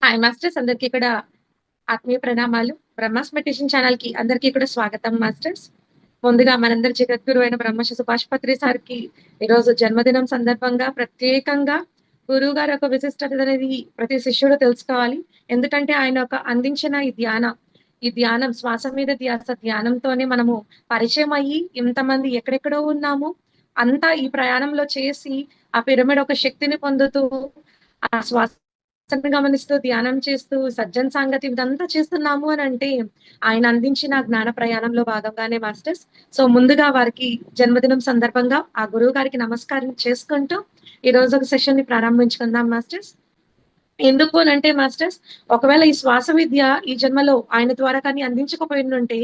Hi masters, అందరికీ కూడా ఆత్మీయ ప్రణామాలు. బ్రహ్మాస్ మెడిటేషన్ ఛానల్ కి అందరికీ కూడా స్వాగతం మాస్టర్స్. ముందుగా మనందరి జగద్గురు అయిన బ్రహ్మశ్రీ సుభాష్ పత్రి సార్కి ఈరోజు జన్మదినం సందర్భంగా ప్రత్యేకంగా గురువు గారి యొక్క విశిష్టత అనేది ప్రతి శిష్యుడు తెలుసుకోవాలి. ఎందుకంటే ఆయన ఒక అందించిన ఈ ధ్యానం శ్వాస మీద ధ్యానంతోనే మనము పరిచయం అయ్యి ఇంతమంది ఎక్కడెక్కడో ఉన్నాము అంతా ఈ ప్రయాణంలో చేసి ఆ పిరమిడ్ ఒక శక్తిని పొందుతూ ఆ శ్వాసను గమనిస్తూ ధ్యానం చేస్తూ సజ్జన్ సాంగతి ఇదంతా చేస్తున్నాము అని అంటే ఆయన అందించిన జ్ఞాన ప్రయాణంలో భాగంగానే మాస్టర్స్. సో ముందుగా వారికి జన్మదినం సందర్భంగా ఆ గురువు గారికి నమస్కారం చేసుకుంటూ ఈ రోజు ఒక సెషన్ ని ప్రారంభించుకుందాం మాస్టర్స్. ఎందుకు అని అంటే మాస్టర్స్, ఒకవేళ ఈ శ్వాస విద్య ఈ జన్మలో ఆయన ద్వారా కానీ అందించకపోయిందంటే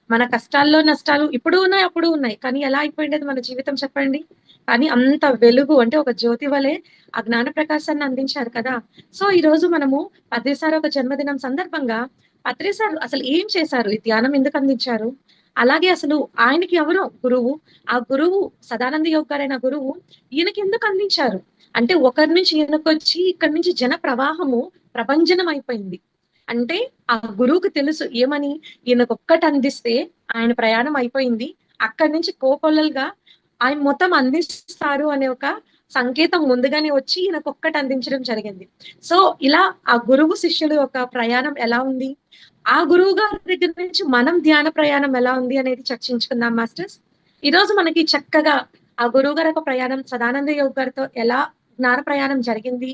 మన కష్టాల్లో నష్టాలు ఇప్పుడు ఉన్నాయి అప్పుడు ఉన్నాయి, కానీ ఎలా అయిపోయింది మన జీవితం చెప్పండి. కానీ అంత వెలుగు అంటే ఒక జ్యోతి వలె ఆ జ్ఞాన ప్రకాశాన్ని అందించారు కదా. సో ఈ రోజు మనము పత్రి సార్ ఒక జన్మదినం సందర్భంగా పత్రి సార్ అసలు ఏం చేశారు, ఈ ధ్యానం ఎందుకు అందించారు, అలాగే అసలు ఆయనకి ఎవరు గురువు, ఆ గురువు సదానంద యోగ్ గారైన గురువు ఈయనకి ఎందుకు అందించారు అంటే ఒకరి నుంచి ఈయనకొచ్చి ఇక్కడి నుంచి జన ప్రవాహము ప్రభంజనం అయిపోయింది. అంటే ఆ గురువుకి తెలుసు ఏమని, ఈయనకు ఒక్కటి అందిస్తే ఆయన ప్రయాణం అయిపోయింది, అక్కడి నుంచి కోకొల్లలుగా ఆయన మొత్తం అందిస్తారు అనే ఒక సంకేతం ముందుగానే వచ్చి ఈయనకు ఒక్కటి అందించడం జరిగింది. సో ఇలా ఆ గురువు శిష్యుడు యొక్క ప్రయాణం ఎలా ఉంది, ఆ గురువు గారి దగ్గర నుంచి మనం ధ్యాన ప్రయాణం ఎలా ఉంది అనేది చర్చించుకుందాం మాస్టర్స్. ఈ రోజు మనకి చక్కగా ఆ గురువు గారి యొక్క ప్రయాణం సదానంద యోగ్ గారితో ఎలా జ్ఞాన ప్రయాణం జరిగింది,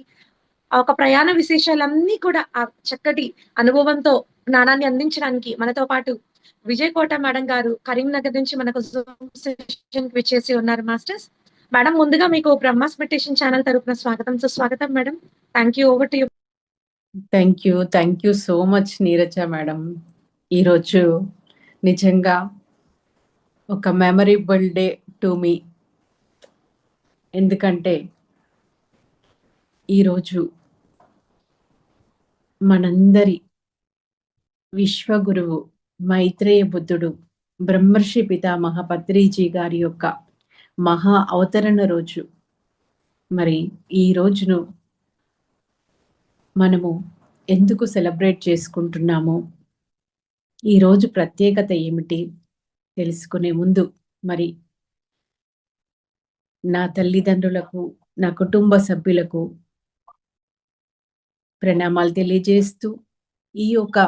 ఆ ఒక ప్రయాణ విశేషాలన్నీ కూడా ఆ చక్కటి అనుభవంతో జ్ఞానాన్ని అందించడానికి మనతో పాటు విజయ్ కోట మేడం గారు కరీంనగర్ నుంచి మనకు జూమ్ సెషన్ విచ్చేసి ఉన్నారు మాస్టర్స్. మేడం ముందుగా మీకు బ్రహ్మాస్ మెడిటేషన్ ఛానల్ తరపున స్వాగతం, సుస్వాగతం madam. Thank you, over to you. Thank you so much Neeraja madam. ఈరోజు నిజంగా ఒక మెమరబుల్ డే టు మీ. ఎందుకంటే ఈరోజు మనందరి విశ్వగురువు మైత్రేయ బుద్ధుడు బ్రహ్మర్షి పితామహ పత్రిజీ గారి యొక్క మహా అవతరణ రోజు. మరి ఈ రోజును మనము ఎందుకు సెలబ్రేట్ చేసుకుంటున్నాము, ఈరోజు ప్రత్యేకత ఏమిటి తెలుసుకునే ముందు మరి నా తల్లిదండ్రులకు, నా కుటుంబ సభ్యులకు ప్రణామాలు తెలియజేస్తూ ఈ యొక్క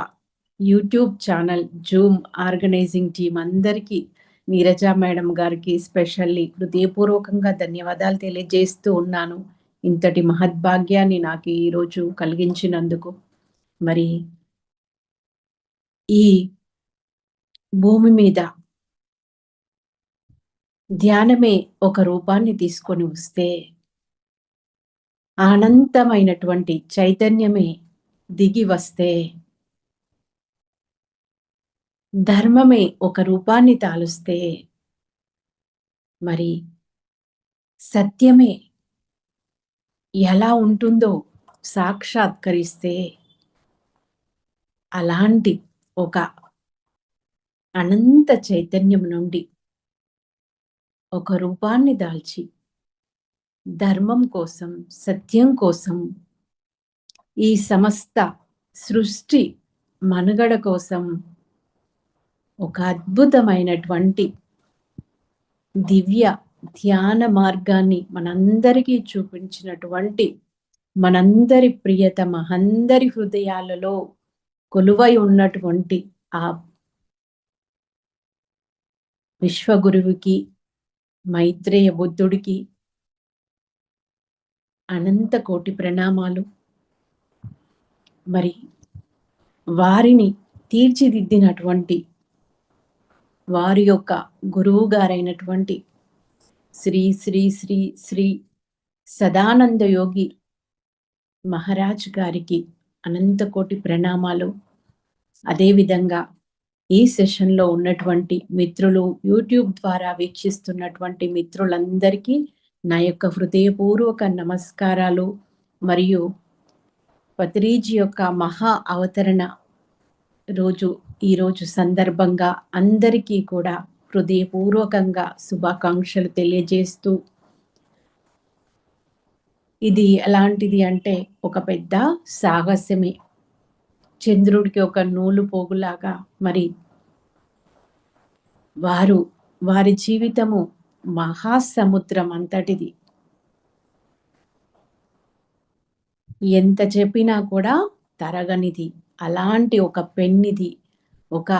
YouTube channel Zoom organizing team అందరికీ, నీరజ మేడం గారికి స్పెషల్లీ హృదయపూర్వకంగా ధన్యవాదాలు తెలియజేస్తూ ఉన్నాను. ఇంతటి మహద్భాగ్యాన్ని నాకు ఈరోజు కలిగించినందుకు. మరి ఈ భూమి మీద ధ్యానమే ఒక రూపాన్ని తీసుకొని వస్తే అనంతమైనటువంటి చైతన్యమే దిగి వస్తే ధర్మమే ఒక రూపాన్ని తాలుస్తే మరి సత్యమే ఎలా ఉంటుందో సాక్షాత్కరిస్తే అలాంటి ఒక అనంత చైతన్యం నుండి ఒక రూపాన్ని దాల్చి ధర్మం కోసం, సత్యం కోసం, ఈ సమస్త సృష్టి మనుగడ కోసం ఒక అద్భుతమైనటువంటి దివ్య ధ్యాన మార్గాన్ని మనందరికీ చూపించినటువంటి మనందరి ప్రియతమ అందరి హృదయాలలో కొలువై ఉన్నటువంటి ఆ విశ్వగురువుకి మైత్రేయ బుద్ధుడికి అనంత కోటి ప్రణామాలు. మరి వారిని తీర్చిదిద్దినటువంటి వారి యొక్క గురువు గారైనటువంటి శ్రీ శ్రీ శ్రీ శ్రీ సదానంద యోగి మహారాజ్ గారికి అనంత కోటి ప్రణామాలు. అదేవిధంగా ఈ సెషన్లో ఉన్నటువంటి మిత్రులు, యూట్యూబ్ ద్వారా వీక్షిస్తున్నటువంటి మిత్రులందరికీ నా యొక్క హృదయపూర్వక నమస్కారాలు. మరియు పత్రిజీ యొక్క మహా అవతరణ రోజు ఈరోజు సందర్భంగా అందరికీ కూడా హృదయపూర్వకంగా శుభాకాంక్షలు తెలియజేస్తూ, ఇది ఎలాంటిది అంటే ఒక పెద్ద సాహసమే. చంద్రుడికి ఒక నూలు పోగులాగా మరి వారి జీవితము మహాసముద్రం అంతటిది. ఎంత చెప్పినా కూడా తరగనిది. అలాంటి ఒక పెన్నిది, ఒక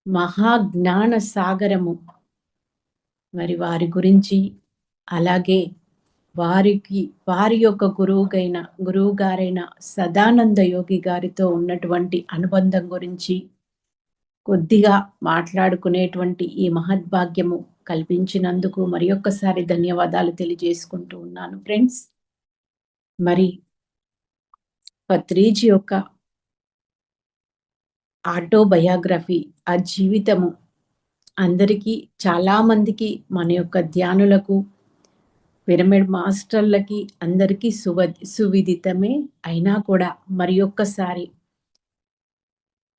మహాజ్ఞాన సాగరము. మరి వారి గురించి, అలాగే వారి యొక్క గురువు గారైన సదానంద యోగి గారితో ఉన్నటువంటి అనుబంధం గురించి కొద్దిగా మాట్లాడుకునేటువంటి ఈ మహద్భాగ్యము కల్పించినందుకు మరి ఒక్కసారి ధన్యవాదాలు తెలియజేసుకుంటూ ఉన్నాను ఫ్రెండ్స్. మరి పత్రిజీ యొక్క ఆటోబయోగ్రఫీ, ఆ జీవితము అందరికీ, చాలా మందికి, మన యొక్క ధ్యానులకు, పిరమిడ్ మాస్టర్లకి అందరికీ సువిదితమే. అయినా కూడా మరి ఒక్కసారి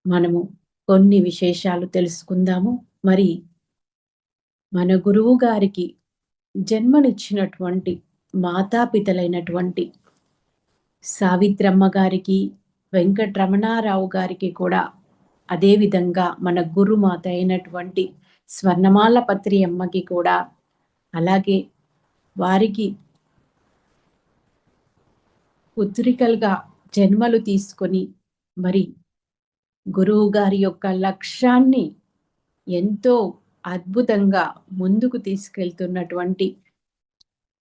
మనము కొన్ని విశేషాలు తెలుసుకుందాము. మరి మన గురువు గారికి జన్మనిచ్చినటువంటి మాతాపితలైనటువంటి సావిత్రమ్మ గారికి, వెంకటరమణారావు గారికి కూడా, అదేవిధంగా మన గురుమాత అయినటువంటి స్వర్ణమాల పత్రి అమ్మకి కూడా, అలాగే వారికి పుత్రికలుగా జన్మలు తీసుకొని మరి గురువు గారి యొక్క లక్ష్యాన్ని ఎంతో అద్భుతంగా ముందుకు తీసుకెళ్తున్నటువంటి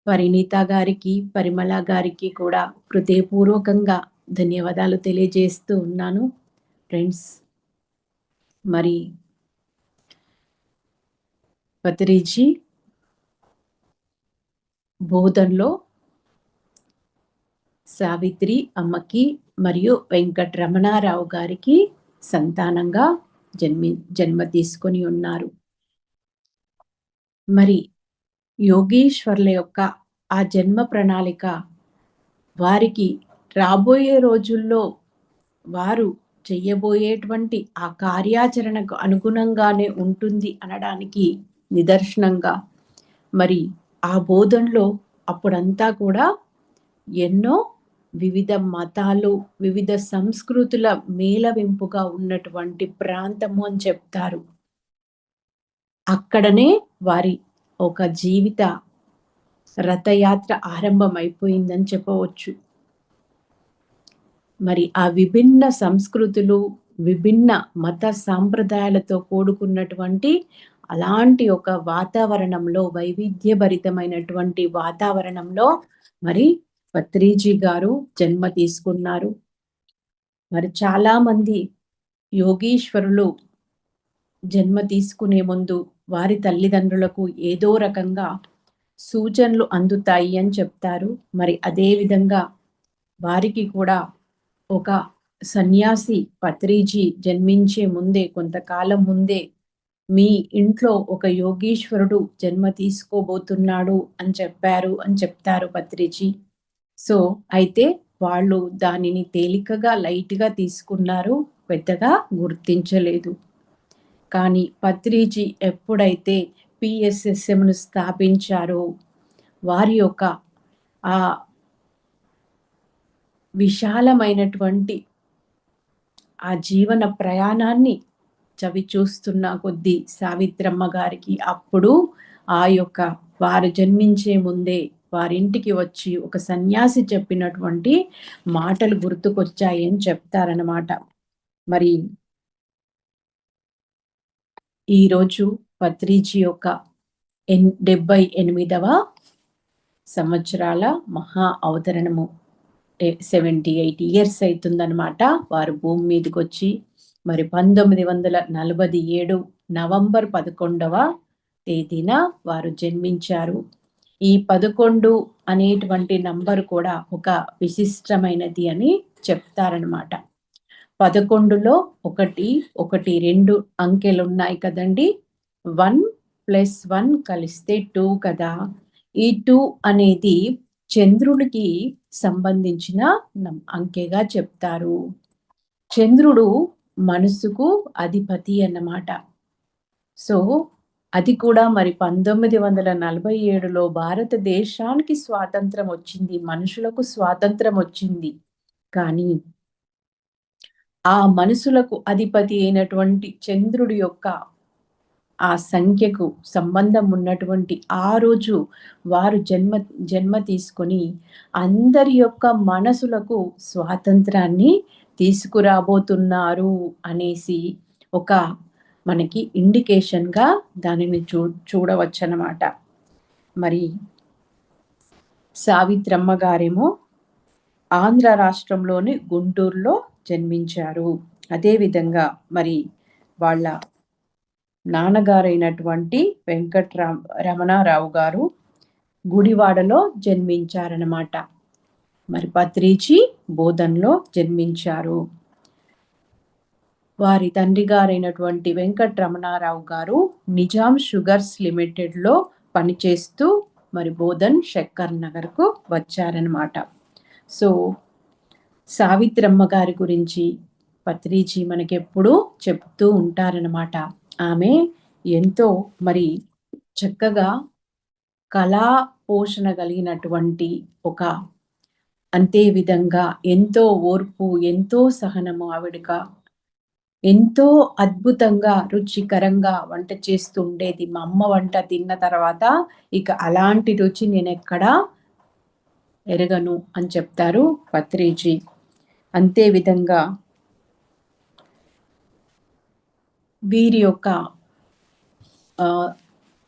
పరిణీత గారికి, పరిమళ గారికి కూడా హృదయపూర్వకంగా ధన్యవాదాలు తెలియజేస్తూ ఉన్నాను ఫ్రెండ్స్. మరి పత్రిజీ బోధనలో సావిత్రి అమ్మకి మరియు వెంకటరమణారావు గారికి సంతానంగా జన్మ తీసుకొని ఉన్నారు. మరి యోగీశ్వర్ల యొక్క ఆ జన్మ ప్రణాళిక వారికి రాబోయే రోజుల్లో వారు చెయ్యబోయేటువంటి ఆ కార్యాచరణకు అనుగుణంగానే ఉంటుంది అనడానికి నిదర్శనంగా మరి ఆ బోధనలో అప్పుడంతా కూడా ఎన్నో వివిధ మతాలు, వివిధ సంస్కృతుల మేళవింపుగా ఉన్నటువంటి ప్రాంతము అని చెప్తారు. అక్కడనే వారి ఒక జీవిత రథయాత్ర ఆరంభమైపోయిందని చెప్పవచ్చు. మరి ఆ విభిన్న సంస్కృతులు, విభిన్న మత సాంప్రదాయాలతో కూడుకున్నటువంటి అలాంటి ఒక వాతావరణంలో, వైవిధ్యభరితమైనటువంటి వాతావరణంలో మరి పత్రిజీ గారు జన్మ తీసుకున్నారు. మరి చాలా మంది యోగీశ్వరులు జన్మ తీసుకునే ముందు వారి తల్లిదండ్రులకు ఏదో రకంగా సూచనలు అందుతాయి అని చెప్తారు. మరి అదే విధంగా వారికి కూడా ఒక సన్యాసి పత్రిజీ జన్మించే ముందే, కొంతకాలం ముందే, మీ ఇంట్లో ఒక యోగీశ్వరుడు జన్మ తీసుకోబోతున్నాడు అని చెప్తారు పత్రిజీ. సో అయితే వాళ్ళు దానిని తేలికగా, లైట్గా తీసుకున్నారు, పెద్దగా గుర్తించలేదు. కానీ పత్రిజీ ఎప్పుడైతే పిఎస్ఎస్ఎంను స్థాపించారో వారి యొక్క ఆ విశాలమైనటువంటి ఆ జీవన ప్రయాణాన్ని చవి చూస్తున్న కొద్దీ సావిత్రమ్మ గారికి అప్పుడు ఆ యొక్క వారు జన్మించే ముందే వారింటికి వచ్చి ఒక సన్యాసి చెప్పినటువంటి మాటలు గుర్తుకొచ్చాయి అని చెప్తారనమాట. మరి ఈరోజు పత్రిజీ యొక్క 78వ సంవత్సరాల మహా అవతరణము, 78 ఇయర్స్ అవుతుందన్నమాట వారు భూమి మీదకి వచ్చి. మరి 1947 నవంబర్ 11వ తేదీన వారు జన్మించారు. ఈ 11 అనేటువంటి నంబర్ కూడా ఒక విశిష్టమైనది అని చెప్తారనమాట. 11లో 1, 1, 2 అంకెలు ఉన్నాయి కదండి. 1+1 కలిస్తే 2 కదా. ఈ 2 అనేది చంద్రుడికి సంబంధించిన అంకెగా చెప్తారు. చంద్రుడు మనసుకు అధిపతి అన్నమాట. సో అది కూడా మరి 1947లో భారతదేశానికి స్వాతంత్రం వచ్చింది, మనుషులకు స్వాతంత్రం వచ్చింది. కానీ ఆ మనసులకు అధిపతి అయినటువంటి చంద్రుడి యొక్క ఆ సంఖ్యకు సంబంధం ఉన్నటువంటి ఆ రోజు వారు జన్మ తీసుకొని అందరి యొక్క మనసులకు స్వాతంత్రాన్ని తీసుకురాబోతున్నారు అనేసి ఒక మనకి ఇండికేషన్గా దానిని చూడవచ్చనమాట. మరి సావిత్రమ్మ గారేమో ఆంధ్ర రాష్ట్రంలోని గుంటూరులో జన్మించారు. అదేవిధంగా మరి వాళ్ళ నాన్నగారైనటువంటి రమణారావు గారు గుడివాడలో జన్మించారనమాట. మరి పత్రిజీ బోధన్లో జన్మించారు. వారి తండ్రి గారైనటువంటి వెంకటరమణారావు గారు నిజాం షుగర్స్ లిమిటెడ్లో పనిచేస్తూ మరి బోధన్ శక్కర్ నగర్కు వచ్చారనమాట. సో సావిత్రమ్మ గారి గురించి పత్రిజీ మనకెప్పుడూ చెప్తూ ఉంటారనమాట. ఆమె ఎంతో మరి చక్కగా కళా పోషణ కలిగినటువంటి ఒక అంతే విధంగా ఎంతో ఓర్పు, ఎంతో సహనము ఆవిడగా ఎంతో అద్భుతంగా రుచికరంగా వంట చేస్తూ ఉండేది. మా అమ్మ వంట తిన్న తర్వాత ఇక అలాంటి రుచి నేనెక్కడా ఎరగను అని చెప్తారు పత్రిజీ. అంతే విధంగా వీరి యొక్క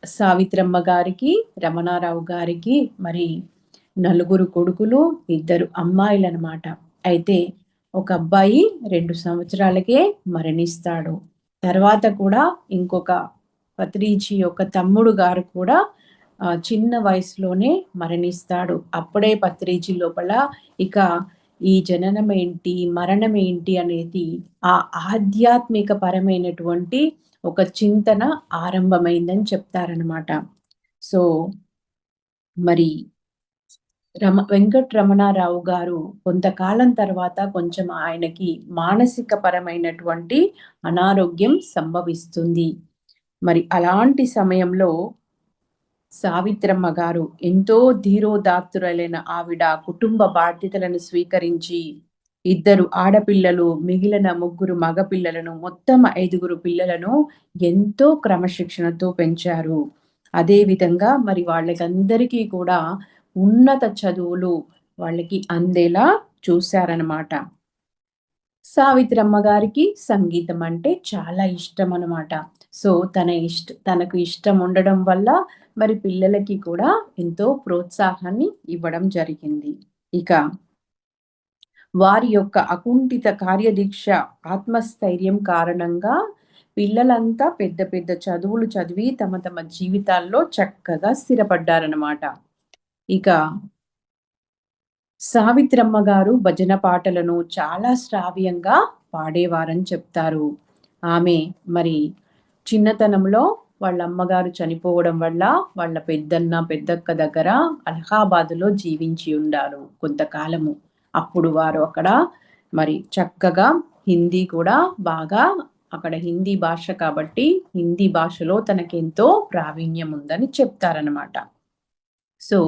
సావిత్రమ్మ గారికి, రమణారావు గారికి మరి 4 కొడుకులు, 2 అమ్మాయిలనమాట. అయితే ఒక అబ్బాయి 2 సంవత్సరాలకే మరణిస్తాడు. తర్వాత కూడా ఇంకొక పత్రిజీ యొక్క తమ్ముడు గారు కూడా చిన్న వయసులోనే మరణిస్తాడు. అప్పుడే పత్రిజీ లోపల ఇక ఈ జననం ఏంటి, మరణం ఏంటి అనేది ఆ ఆధ్యాత్మిక పరమైనటువంటి ఒక చింతన ఆరంభమైందని చెప్తారనమాట. సో మరి వెంకటరమణారావు గారు కొంతకాలం తర్వాత కొంచెం ఆయనకి మానసిక పరమైనటువంటి అనారోగ్యం సంభవిస్తుంది. మరి అలాంటి సమయంలో సావిత్రమ్మ గారు ఎంతో ధీరోదాత్తులైన ఆవిడ కుటుంబ బాధ్యతలను స్వీకరించి 2 ఆడపిల్లలు, మిగిలిన 3 మగపిల్లలను, మొత్తం 5 పిల్లలను ఎంతో క్రమశిక్షణతో పెంచారు. అదేవిధంగా మరి వాళ్ళకందరికీ కూడా ఉన్నత చదువులు వాళ్ళకి అందేలా చూశారనమాట. సావిత్రమ్మ గారికి సంగీతం అంటే చాలా ఇష్టం అనమాట. సో తనకు ఇష్టం ఉండడం వల్ల మరి పిల్లలకి కూడా ఎంతో ప్రోత్సాహాన్ని ఇవ్వడం జరిగింది. ఇక వారి యొక్క అకుంఠిత కార్యదీక్ష, ఆత్మస్థైర్యం కారణంగా పిల్లలంతా పెద్ద పెద్ద చదువులు చదివి తమ తమ జీవితాల్లో చక్కగా స్థిరపడ్డారనమాట. ఇక సావిత్రమ్మ గారు భజన పాటలను చాలా శ్రావ్యంగా పాడేవారని చెప్తారు. ఆమె మరి చిన్నతనంలో వాళ్ళ అమ్మగారు చనిపోవడం వల్ల వాళ్ళ పెద్దన్న, పెద్దక్క దగ్గర అలహాబాదులో జీవించి ఉండారు కొంతకాలము. అప్పుడు వారు అక్కడ మరి చక్కగా హిందీ కూడా బాగా, అక్కడ హిందీ భాష కాబట్టి హిందీ భాషలో తనకెంతో ప్రావీణ్యం ఉందని చెప్తారనమాట. సో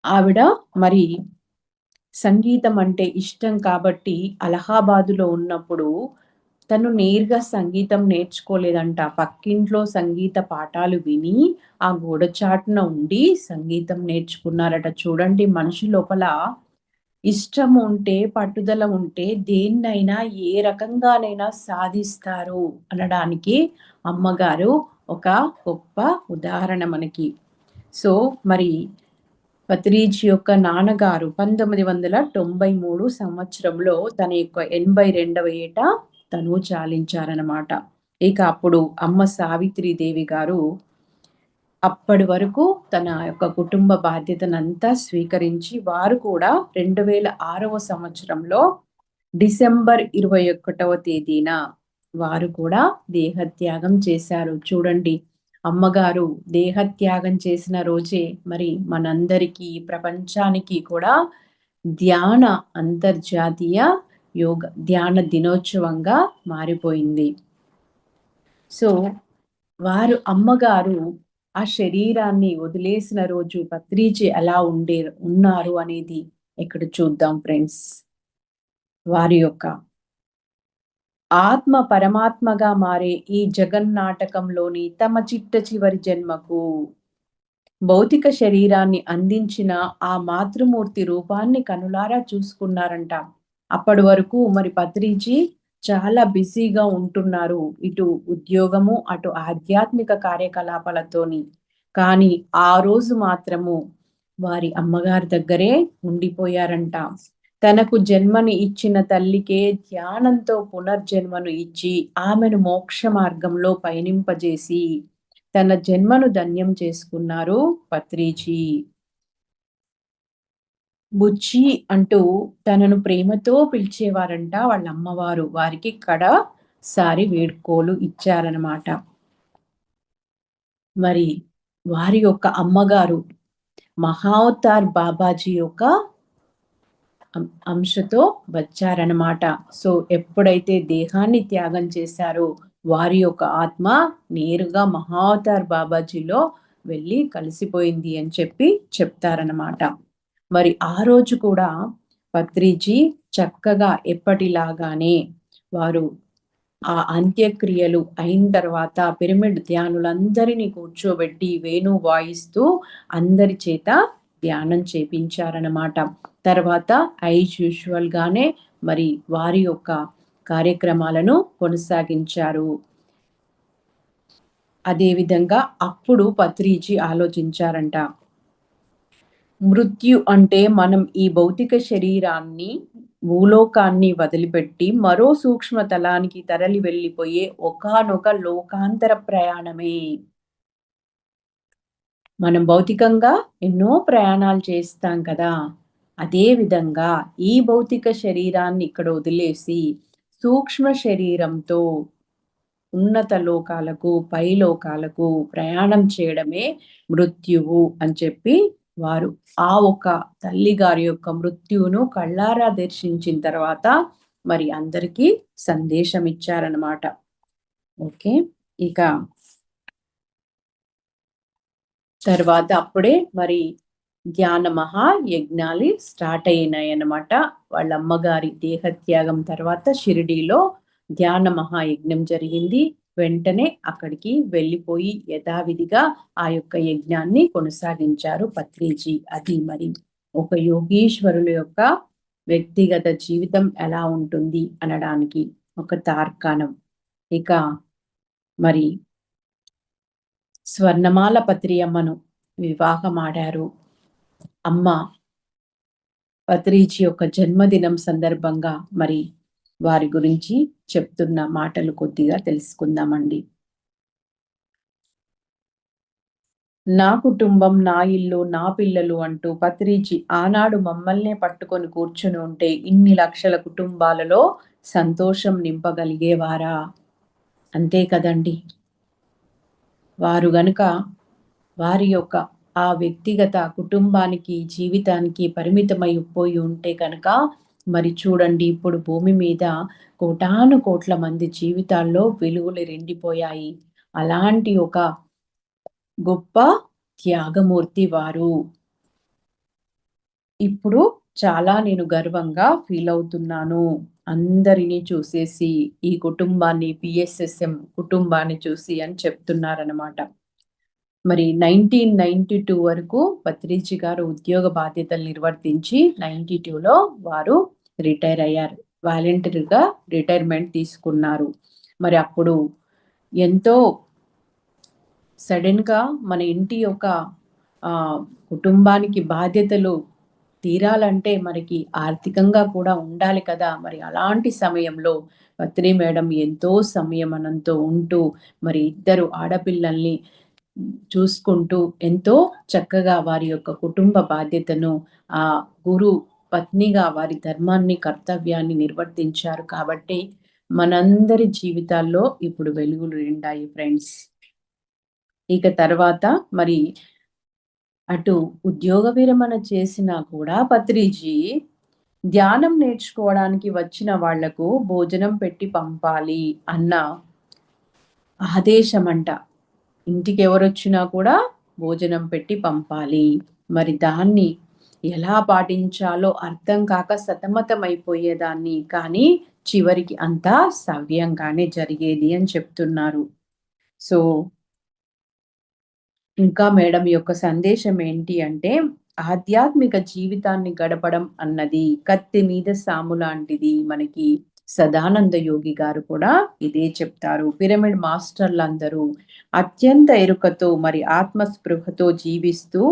ఆవిడ మరి సంగీతం అంటే ఇష్టం కాబట్టి అలహాబాదులో ఉన్నప్పుడు తను నేరుగా సంగీతం నేర్చుకోలేదంట. పక్కింట్లో సంగీత పాఠాలు విని ఆ గోడచాటున ఉండి సంగీతం నేర్చుకున్నారట. చూడండి, మనిషి లోపల ఇష్టం ఉంటే, పట్టుదల ఉంటే దేన్నైనా ఏ రకంగానైనా సాధిస్తారు అనడానికి అమ్మగారు ఒక గొప్ప ఉదాహరణ మనకి. సో మరి పత్రిజీ యొక్క నాన్నగారు 1993 సంవత్సరంలో తన యొక్క 82వ ఏట తను చాలించారనమాట. ఇక అప్పుడు అమ్మ సావిత్రీదేవి గారు అప్పటి వరకు తన యొక్క కుటుంబ బాధ్యతనంతా స్వీకరించి వారు కూడా 2006వ సంవత్సరంలో డిసెంబర్ 21వ తేదీన వారు కూడా దేహత్యాగం చేశారు. చూడండి, అమ్మగారు దేహత్యాగం చేసిన రోజే మరి మనందరికీ, ప్రపంచానికి కూడా ధ్యాన అంతర్జాతీయ ధ్యాన దినోత్సవంగా మారిపోయింది. సో వారు అమ్మగారు ఆ శరీరాన్ని వదిలేసిన రోజు పత్రిజీ ఎలా ఉన్నారు అనేది ఇక్కడ చూద్దాం ఫ్రెండ్స్. వారి యొక్క ఆత్మ పరమాత్మగా మారే ఈ జగన్నాటకంలోని తమ చిట్ట చివరి జన్మకు భౌతిక శరీరాన్ని అందించిన ఆ మాతృమూర్తి రూపాన్ని కనులారా చూసుకున్నారంట. అప్పటి వరకు మరి పత్రిజీ చాలా బిజీగా ఉంటున్నారు. ఇటు ఉద్యోగము, అటు ఆధ్యాత్మిక కార్యకలాపాలతోని. కానీ ఆ రోజు మాత్రము వారి అమ్మగారి దగ్గరే ఉండిపోయారంట. తనకు జన్మని ఇచ్చిన తల్లికే ధ్యానంతో పునర్జన్మను ఇచ్చి ఆమెను మోక్ష మార్గంలో పయనింపజేసి తన జన్మను ధన్యం చేసుకున్నారు పత్రిజీ. బుచ్చి అంటూ తనను ప్రేమతో పిలిచేవారంట వాళ్ళ అమ్మవారు. వారికి కడసారి వేడుకోలు ఇచ్చారనమాట. మరి వారి యొక్క అమ్మగారు మహావతార్ బాబాజీ యొక్క అంశతో వచ్చారనమాట. సో ఎప్పుడైతే దేహాన్ని త్యాగం చేశారో వారి యొక్క ఆత్మ నేరుగా మహావతార్ బాబాజీలో వెళ్ళి కలిసిపోయింది అని చెప్పి చెప్తారనమాట. మరి ఆ రోజు కూడా పత్రిజీ చక్కగా ఎప్పటిలాగానే వారు ఆ అంత్యక్రియలు అయిన తర్వాత పిరమిడ్ ధ్యానులందరినీ కూర్చోబెట్టి వేణు వాయిస్తూ అందరి చేత ధ్యానం చేపించారనమాట. తర్వాత యాజ్ యూజువల్ గానే మరి వారి యొక్క కార్యక్రమాలను కొనసాగించారు. అదేవిధంగా అప్పుడు పత్రిజీ ఆలోచించారంట, మృత్యు అంటే మనం ఈ భౌతిక శరీరాన్ని భూలోకాన్ని వదిలిపెట్టి మరో సూక్ష్మ తలానికి తరలి వెళ్ళిపోయే ఒకానొక లోకాంతర ప్రయాణమే. మనం భౌతికంగా ఎన్నో ప్రయాణాలు చేస్తాం కదా. అదే విధంగా ఈ భౌతిక శరీరాన్ని ఇక్కడ వదిలేసి సూక్ష్మ శరీరంతో ఉన్నత లోకాలకు పై లోకాలకు ప్రయాణం చేయడమే మృత్యువు అని చెప్పి వారు ఆ ఒక తల్లి గారి యొక్క మృత్యువును కళ్ళారా దర్శించిన తర్వాత మరి అందరికీ సందేశం ఇచ్చారనమాట. ఓకే, ఇక తర్వాత అప్పుడే మరి ధ్యాన మహాయజ్ఞాలు స్టార్ట్ అయినాయి అన్నమాట. వాళ్ళ అమ్మగారి దేహత్యాగం తర్వాత షిరిడీలో ధ్యాన మహాయజ్ఞం జరిగింది. వెంటనే అక్కడికి వెళ్ళిపోయి యథావిధిగా ఆ యొక్క యజ్ఞాన్ని కొనసాగించారు పత్రిజీ. అది మరి ఒక యోగీశ్వరుల యొక్క వ్యక్తిగత జీవితం ఎలా ఉంటుంది అనడానికి ఒక తార్కాణం. ఇక మరి స్వర్ణమాల పత్రి అమ్మను వివాహమాడారు. అమ్మ పత్రిజీ యొక్క జన్మదినం సందర్భంగా మరి వారి గురించి చెప్తున్న మాటలు కొద్దిగా తెలుసుకుందామండి. నా కుటుంబం, నా ఇల్లు, నా పిల్లలు అంటూ పత్రిజీ ఆనాడు మమ్మల్నే పట్టుకొని కూర్చుని ఉంటే ఇన్ని లక్షల కుటుంబాలలో సంతోషం నింపగలిగేవారా? అంతే కదండి. వారు గనుక వారి యొక్క ఆ వ్యక్తిగత కుటుంబానికి జీవితానికి పరిమితమైపోయి ఉంటే కనుక మరి చూడండి, ఇప్పుడు భూమి మీద కోటాను కోట్ల మంది జీవితాల్లో వెలుగులు రెండిపోయాయి. అలాంటి ఒక గొప్ప త్యాగమూర్తి వారు. ఇప్పుడు చాలా నేను గర్వంగా ఫీల్ అవుతున్నాను అందరినీ చూసేసి, ఈ కుటుంబాన్ని పిఎస్ఎస్ఎం కుటుంబాన్ని చూసి అని చెప్తున్నారనమాట. మరి 1992 వరకు పత్రిజీ గారు ఉద్యోగ బాధ్యతలు నిర్వర్తించి 92లో వారు రిటైర్ అయ్యారు. వాలంటీర్గా రిటైర్మెంట్ తీసుకున్నారు. మరి అప్పుడు ఎంతో సడన్గా మన ఇంటి యొక్క కుటుంబానికి బాధ్యతలు తీరాలంటే మనకి ఆర్థికంగా కూడా ఉండాలి కదా. మరి అలాంటి సమయంలో పత్రి మేడం ఎంతో సమయమనంతో ఉంటూ మరి ఇద్దరు ఆడపిల్లల్ని చూసుకుంటూ ఎంతో చక్కగా వారి యొక్క కుటుంబ బాధ్యతను ఆ గురు పత్నిగా వారి ధర్మాన్ని కర్తవ్యాన్ని నిర్వర్తించారు. కాబట్టి మనందరి జీవితాల్లో ఇప్పుడు వెలుగులు నిండాయి ఫ్రెండ్స్. ఇక తర్వాత మరి అటు ఉద్యోగ విరమణ చేసినా కూడా పత్రిజీ ధ్యానం నేర్చుకోవడానికి వచ్చిన వాళ్లకు భోజనం పెట్టి పంపాలి అన్న ఆదేశమంట. ఇంటికి ఎవరొచ్చినా కూడా భోజనం పెట్టి పంపాలి. మరి దాన్ని ఎలా పాటించాలో అర్థం కాక సతమతమైపోయేదాన్ని. కానీ చివరికి అంతా సవ్యంగానే జరిగేది అని చెప్తున్నారు. సో, ఇంకా మేడం యొక్క సందేశం ఏంటి అంటే, ఆధ్యాత్మిక జీవితాన్ని గడపడం అన్నది కత్తి మీద సాము లాంటిది. మనకి సదానంద యోగి గారు కూడా ఇదే చెప్తారు. పిరమిడ్ మాస్టర్లందరూ అత్యంత ఎరుకతో మరి ఆత్మస్పృహతో జీవిస్తూ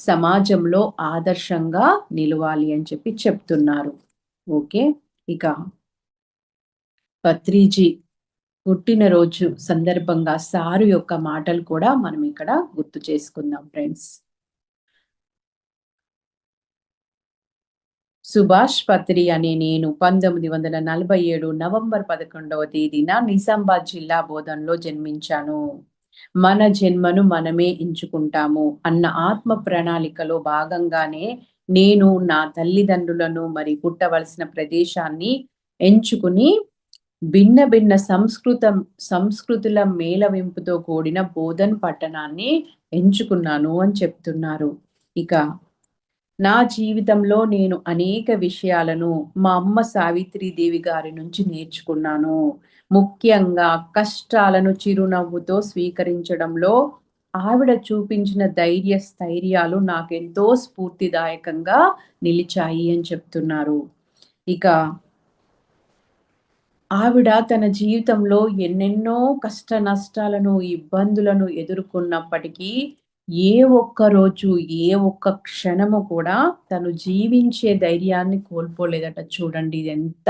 సమాజంలో ఆదర్శంగా నిలవాలి అని చెప్పి చెప్తున్నారు. ఓకే. ఇక పత్రిజీ పుట్టినరోజు సందర్భంగా సారు యొక్క మాటలు కూడా మనం ఇక్కడ గుర్తు చేసుకుందాం ఫ్రెండ్స్. సుభాష్ పత్రి అనే నేను 1947 నవంబర్ 11వ తేదీన నిజామాబాద్ జిల్లా బోధన్‌లో జన్మించాను. మన జన్మను మనమే ఎంచుకుంటాము అన్న ఆత్మ ప్రణాళికలో భాగంగానే నేను నా తల్లిదండ్రులను మరి పుట్టవలసిన ప్రదేశాన్ని ఎంచుకుని భిన్న భిన్న సంస్కృతుల మేళవింపుతో కూడిన బోధన్ పట్టణాన్ని ఎంచుకున్నాను అని చెప్తున్నారు. ఇక నా జీవితంలో నేను అనేక విషయాలను మా అమ్మ సావిత్రీదేవి గారి నుంచి నేర్చుకున్నాను. ముఖ్యంగా కష్టాలను చిరునవ్వుతో స్వీకరించడంలో ఆవిడ చూపించిన స్థైర్యాలు నాకెంతో స్ఫూర్తిదాయకంగా నిలిచాయి అని చెప్తున్నారు. ఇక ఆవిడ తన జీవితంలో ఎన్నెన్నో కష్ట నష్టాలను, ఇబ్బందులను ఎదుర్కొన్నప్పటికీ, ఏ ఒక్క రోజు, ఏ ఒక్క క్షణము కూడా తను జీవించే ధైర్యాన్ని కోల్పోలేదట. చూడండి ఇదెంత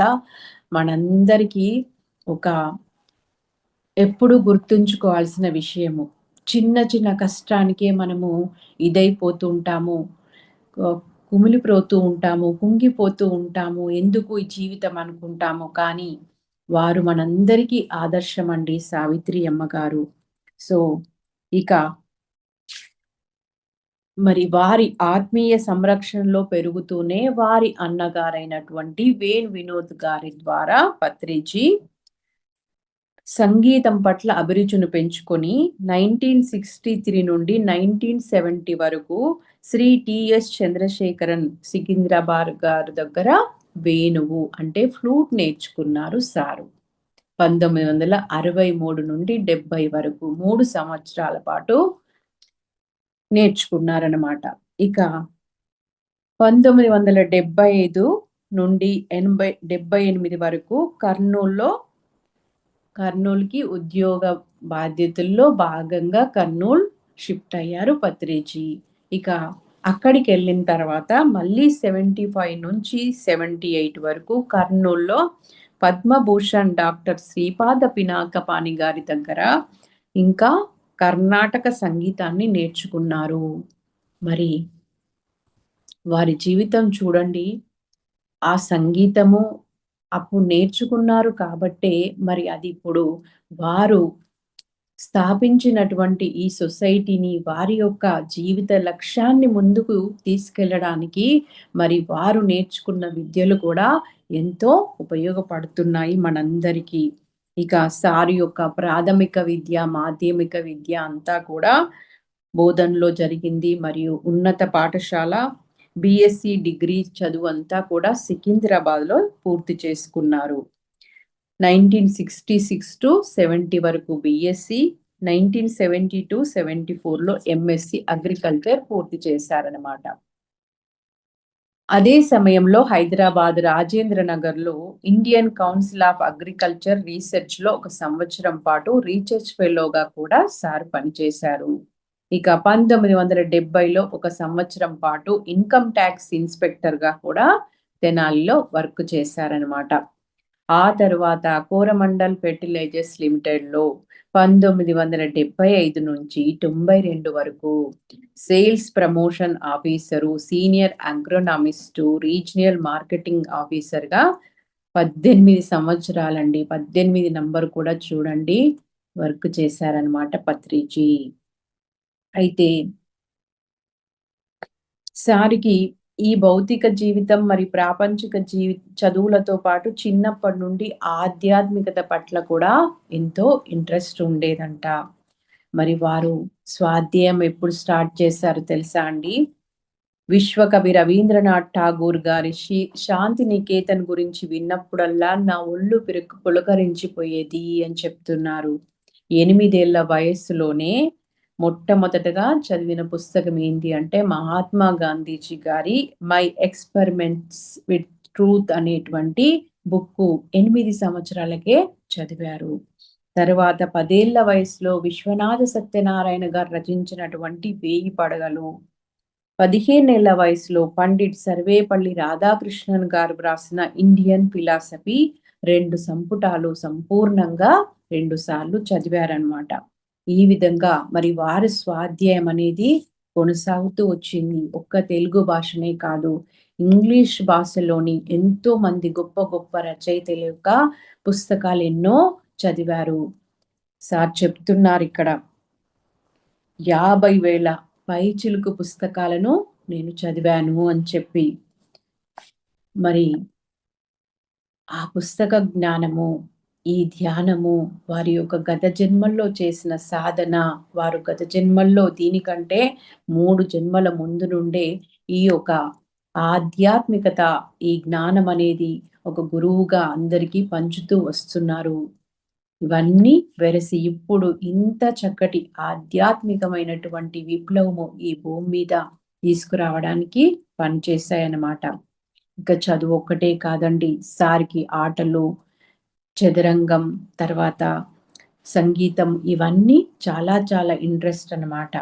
మనందరికీ ఒక ఎప్పుడూ గుర్తుంచుకోవాల్సిన విషయము. చిన్న చిన్న కష్టానికే మనము ఇదైపోతూ ఉంటాము. కుమిలిపోతూ ఉంటాము, కుంగిపోతూ ఉంటాము. ఎందుకు ఈ జీవితం అనుకుంటాము. కానీ వారు మనందరికీ ఆదర్శం అండి సావిత్రి అమ్మగారు. సో, ఇక మరి వారి ఆత్మీయ సంరక్షణలో పెరుగుతూనే వారి అన్నగారైనటువంటి వేణ్ వినోద్ గారి ద్వారా పత్రిజీ సంగీతం పట్ల అభిరుచిని పెంచుకొని 1963 నుండి 1970 వరకు శ్రీ టిఎస్ చంద్రశేఖరన్ సికింద్రాబాద్ గారి దగ్గర వేణువు అంటే ఫ్లూట్ నేర్చుకున్నారు సారు. 1963 నుండి 70 వరకు 3 సంవత్సరాల పాటు నేర్చుకున్నారన్నమాట. ఇక 1975 నుండి 78 వరకు కర్నూలుకి ఉద్యోగ బాధ్యతల్లో భాగంగా కర్నూలు షిఫ్ట్ అయ్యారు పత్రిజీ. ఇక అక్కడికి వెళ్ళిన తర్వాత మళ్ళీ 75 నుంచి 78 వరకు కర్నూలులో పద్మభూషణ్ డాక్టర్ శ్రీపాద పినాకపాణి గారి దగ్గర ఇంకా కర్ణాటక సంగీతాన్ని నేర్చుకున్నారు. మరి వారి జీవితం చూడండి. ఆ సంగీతము అప్పుడు నేర్చుకున్నారు కాబట్టే మరి అది ఇప్పుడు వారు స్థాపించినటువంటి ఈ సొసైటీని వారి యొక్క జీవిత లక్ష్యాన్ని ముందుకు తీసుకెళ్ళడానికి మరి వారు నేర్చుకున్న విద్యలు కూడా ఎంతో ఉపయోగపడుతున్నాయి మనందరికీ. ఇక సార్ యొక్క ప్రాథమిక విద్య, మాధ్యమిక విద్య అంతా కూడా బోధన్‌లో జరిగింది. మరియు ఉన్నత పాఠశాల బీఎస్సీ డిగ్రీ చదువు అంతా కూడా సికింద్రాబాద్‌లో పూర్తి చేసుకున్నారు. 1966-70 వరకు బీఎస్సీ, 1970-74లో ఎంఎస్సీ అగ్రికల్చర్ పూర్తి చేశారన్నమాట. అదే సమయంలో హైదరాబాద్ రాజేంద్ర నగర్‌లో ఇండియన్ కౌన్సిల్ ఆఫ్ అగ్రికల్చర్ రీసెర్చ్‌లో 1 సంవత్సరం పాటు రీసెర్చ్ ఫెలోగా కూడా సార్ పనిచేశారు. ఇక 1970లో 1 సంవత్సరం పాటు ఇన్కమ్ ట్యాక్స్ ఇన్స్‌పెక్టర్‌గా కూడా తెనాలిలో వర్క్ చేశారన్నమాట. ఆ తరువాత కోరమండల్ ఫెర్టిలైజర్స్ లిమిటెడ్‌లో 1975 నుంచి 92 వరకు sales promotion officer, senior agronomist, regional marketing ఆఫీసర్‌గా 18 సంవత్సరాలండి. 18 నంబర్ కూడా చూడండి వర్క్ చేశారన్నమాట పత్రిజీ. అయితే సార్‌కి ఈ భౌతిక జీవితం మరి ప్రాపంచిక చదువులతో పాటు చిన్నప్పటి నుండి ఆధ్యాత్మికత పట్ల కూడా ఎంతో ఇంట్రెస్ట్ ఉండేదంట. మరి వారు స్వాధ్యాయం ఎప్పుడు స్టార్ట్ చేశారో తెలుసా అండి? విశ్వకవి రవీంద్రనాథ్ ఠాగూర్ గారి శాంతి నికేతన్ గురించి విన్నప్పుడల్లా నా ఒళ్ళు పులకరించిపోయేది అని చెప్తున్నారు. 8 ఏళ్ల వయస్సులోనే మొట్టమొదటగా చదివిన పుస్తకం ఏంటి అంటే మహాత్మా గాంధీజీ గారి మై ఎక్స్పెరిమెంట్స్ విత్ ట్రూత్ అనేటువంటి బుక్కు 8 సంవత్సరాలకే చదివారు. తర్వాత 10 ఏళ్ల వయసులో విశ్వనాథ సత్యనారాయణ గారు రచించినటువంటి 1000 పడగలు, 15 ఏళ్ల వయసులో పండిట్ సర్వేపల్లి రాధాకృష్ణన్ గారు వ్రాసిన ఇండియన్ ఫిలాసఫీ 2 సంపుటాలు సంపూర్ణంగా 2 సార్లు చదివారనమాట. ఈ విధంగా మరి వారి స్వాధ్యాయం అనేది కొనసాగుతూ వచ్చింది. ఒక్క తెలుగు భాషనే కాదు, ఇంగ్లీష్ భాషలోని ఎంతో మంది గొప్ప గొప్ప రచయితల యొక్క పుస్తకాలు ఎన్నో చదివారు. సార్ చెప్తున్నారు ఇక్కడ 50,000 పైచిలుకు పుస్తకాలను నేను చదివాను అని చెప్పి. మరి ఆ పుస్తక జ్ఞానము, ఈ ధ్యానము, వారి యొక్క గత జన్మల్లో చేసిన సాధన, వారు గత జన్మల్లో దీనికంటే 3 జన్మల ముందు నుండే ఈ యొక్క ఆధ్యాత్మికత, ఈ జ్ఞానం అనేది ఒక గురువుగా అందరికీ పంచుతూ వస్తున్నారు. ఇవన్నీ వెరసి ఇప్పుడు ఇంత చక్కటి ఆధ్యాత్మికమైనటువంటి విప్లవము ఈ భూమి మీద తీసుకురావడానికి పనిచేశాయన్నమాట. ఇక చదువు ఒక్కటే కాదండి, సార్కి ఆటలు, చదరంగం, తర్వాత సంగీతం ఇవన్నీ చాలా చాలా ఇంట్రెస్ట్ అన్నమాట.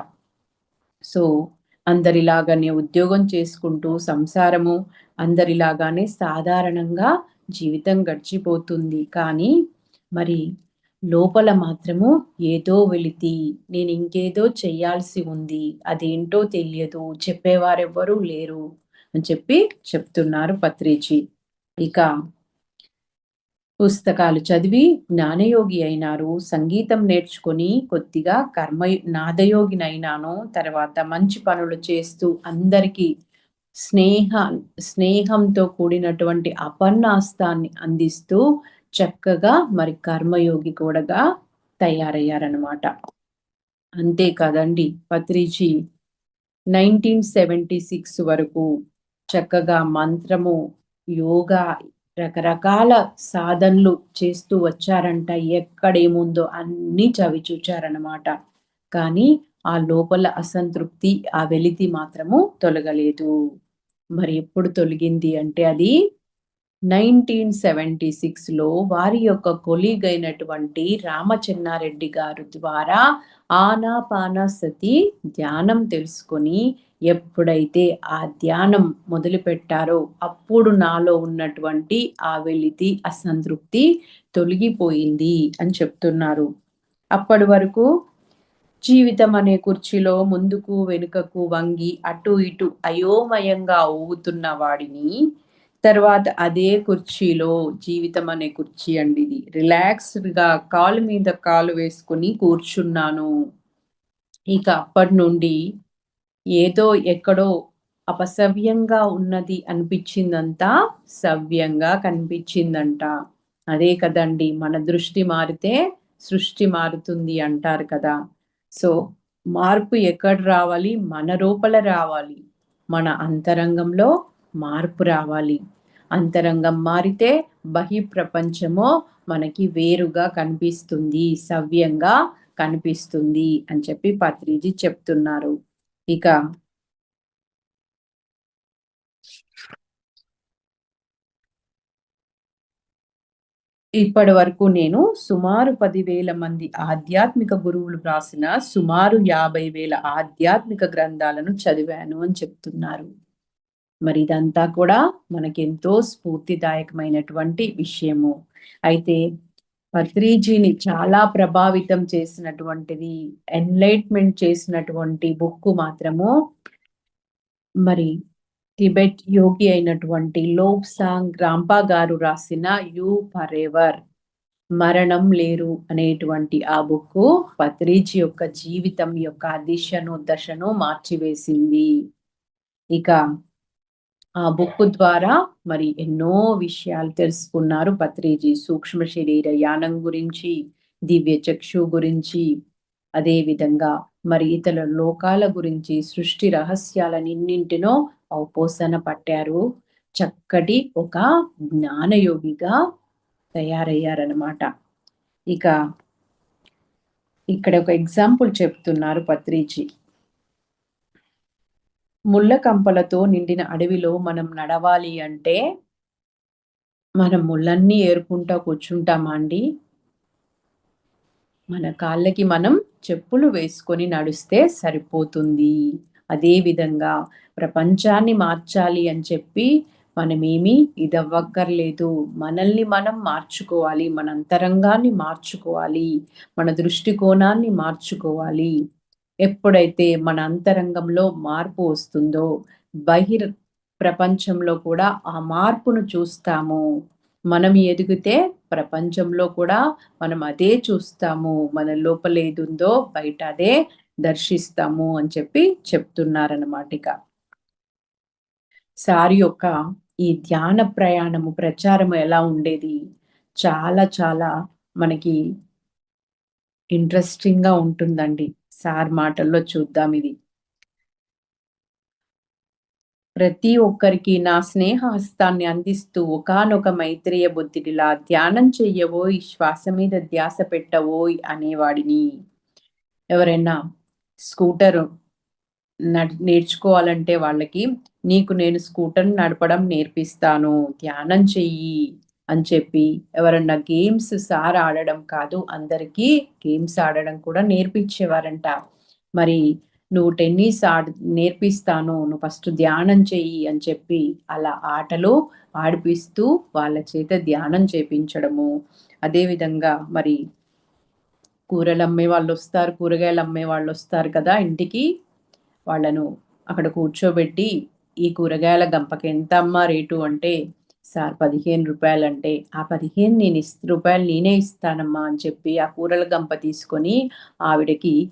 సో అందరిలాగానే ఉద్యోగం చేసుకుంటూ సంసారము అందరిలాగానే సాధారణంగా జీవితం గడిచిపోతుంది. కానీ మరి లోపల మాత్రము ఏదో వెలితి, నేను ఇంకేదో చెయ్యాల్సి ఉంది, అదేంటో తెలియదు, చెప్పేవారెవ్వరూ లేరు అని చెప్పి చెప్తున్నారు పత్రిజీ. ఇక పుస్తకాలు చదివి జ్ఞానయోగి అయినారు, సంగీతం నేర్చుకొని కొద్దిగా నాదయోగినైనాను, తర్వాత మంచి పనులు చేస్తూ అందరికీ స్నేహంతో కూడినటువంటి అపన్నాస్తాన్ని అందిస్తూ చక్కగా మరి కర్మయోగి కూడా తయారయ్యారనమాట. అంతే కదండి, పత్రిజీ 1976 వరకు చక్కగా మంత్రము, యోగా, రకరకాల సాధనలు చేస్తూ వచ్చారంట. ఎక్కడేముందో అన్నీ చవి చూచారనమాట. కానీ ఆ లోపల అసంతృప్తి, ఆ వెలితి మాత్రము తొలగలేదు. మరి ఎప్పుడు తొలగింది అంటే అది 1976లో వారి యొక్క కొలీగ్ అయినటువంటి రామచెన్నారెడ్డి గారు ద్వారా ఆనాపానసతి ధ్యానం తెలుసుకొని ఎప్పుడైతే ఆ ధ్యానం మొదలు పెట్టారో అప్పుడు నాలో ఉన్నటువంటి ఆ వెలితి, అసంతృప్తి తొలగిపోయింది అని చెప్తున్నారు. అప్పటి వరకు జీవితం అనే కుర్చీలో ముందుకు వెనుకకు వంగి అటు ఇటు అయోమయంగా ఊగుతున్న వాడిని తర్వాత అదే కుర్చీలో, జీవితం అనే కుర్చీ అండి ఇది, రిలాక్స్డ్గా కాలు మీద కాలు వేసుకుని కూర్చున్నాను. ఇక అప్పటి నుండి ఏదో ఎక్కడో అపసవ్యంగా ఉన్నది అనిపించిందంతా సవ్యంగా కనిపించిందంట. అదే కదండి, మన దృష్టి మారితే సృష్టి మారుతుంది అంటారు కదా. సో మార్పు ఎక్కడ రావాలి? మన లోపల రావాలి, మన అంతరంగంలో మార్పు రావాలి. అంతరంగం మారితే బహి ప్రపంచమో మనకి వేరుగా కనిపిస్తుంది, సవ్యంగా కనిపిస్తుంది అని చెప్పి పత్రిజీ చెప్తున్నారు. ఇక ఇప్పటి వరకు నేను సుమారు 10,000 మంది ఆధ్యాత్మిక గురువులు రాసిన సుమారు 50,000 ఆధ్యాత్మిక గ్రంథాలను చదివాను అని చెప్తున్నారు. మరి ఇదంతా కూడా మనకెంతో స్ఫూర్తిదాయకమైనటువంటి విషయము. అయితే పత్రిజీని చాలా ప్రభావితం చేసినటువంటిది, ఎన్లైట్మెంట్ చేసినటువంటి బుక్ మాత్రము మరి టిబెట్ యోగి అయినటువంటి లోబ్సాంగ్ రాంపా గారు రాసిన యూ ఫర్ ఎవర్, మరణం లేరు అనేటువంటి ఆ బుక్ పత్రిజీ యొక్క జీవితం యొక్క దశను మార్చివేసింది. ఇక ఆ బుక్ ద్వారా మరి ఎన్నో విషయాలు తెలుసుకున్నారు పత్రిజీ. సూక్ష్మ శరీర యానం గురించి, దివ్య చక్షు గురించి, అదే విధంగా మరి ఇతర లోకాల గురించి, సృష్టి రహస్యాలన్నింటినో ఔపోసన పట్టారు. చక్కటి ఒక జ్ఞానయోగిగా తయారయ్యారనమాట. ఇక ఇక్కడ ఒక ఎగ్జాంపుల్ చెప్తున్నారు పత్రిజీ. ముళ్ళ కంపలతో నిండిన అడవిలో మనం నడవాలి అంటే మనం ముళ్ళన్నీ ఏరుకుంటా కూర్చుంటామా అండి? మన కాళ్ళకి మనం చెప్పులు వేసుకొని నడుస్తే సరిపోతుంది. అదే విధంగా ప్రపంచాన్ని మార్చాలి అని చెప్పి మనమేమీ ఇదవ్వక్కర్లేదు. మనల్ని మనం మార్చుకోవాలి. మన అంతరంగాన్ని మార్చుకోవాలి. మన దృష్టికోణాన్ని మార్చుకోవాలి. ఎప్పుడైతే మన అంతరంగంలో మార్పు వస్తుందో, ప్రపంచంలో కూడా ఆ మార్పును చూస్తాము. మనం ఎదిగితే ప్రపంచంలో కూడా మనం అదే చూస్తాము. మన లోపల ఏదుందో బయట అదే దర్శిస్తాము అని చెప్పి చెప్తున్నారన్నమాట ఇక. సార్ యొక్క ఈ ధ్యాన ప్రయాణము, ప్రచారము ఎలా ఉండేది? చాలా చాలా మనకి ఇంట్రెస్టింగ్‌గా ఉంటుందండి. సార్ మాటల్లో చూద్దాం ఇది. ప్రతి ఒక్కరికి నా స్నేహ హస్తాన్ని అందిస్తూ ఒకానొక మైత్రేయ బుద్ధినిలా ధ్యానం చెయ్యవోయ్, శ్వాస మీద ధ్యాస పెట్టవోయ్ అనేవాడిని. ఎవరైనా స్కూటర్ నేర్చుకోవాలంటే వాళ్ళకి, నీకు నేను స్కూటర్ నడపడం నేర్పిస్తాను, ధ్యానం చెయ్యి అని చెప్పి, ఎవరన్నా గేమ్స్ సార్ ఆడడం కాదు, అందరికీ గేమ్స్ ఆడడం కూడా నేర్పించేవారంట. మరి నువ్వు టెన్నిస్ నేర్పిస్తాను, నువ్వు ఫస్ట్ ధ్యానం చెయ్యి అని చెప్పి అలా ఆటలు ఆడిపిస్తూ వాళ్ళ చేత ధ్యానం చేపించడము. అదేవిధంగా మరి కూరలు అమ్మే వాళ్ళు వస్తారు, కూరగాయలు అమ్మే వాళ్ళు వస్తారు కదా ఇంటికి, వాళ్ళను అక్కడ కూర్చోబెట్టి, ఈ కూరగాయల గంపకి ఎంతమ్మా రేటు అంటే, సార్ 15 రూపాయలంటే, ఆ 15 రూపాయలు నేనే ఇస్తానమ్మా అని చెప్పి ఆ కూరల గంప తీసుకొని ఆవిడకి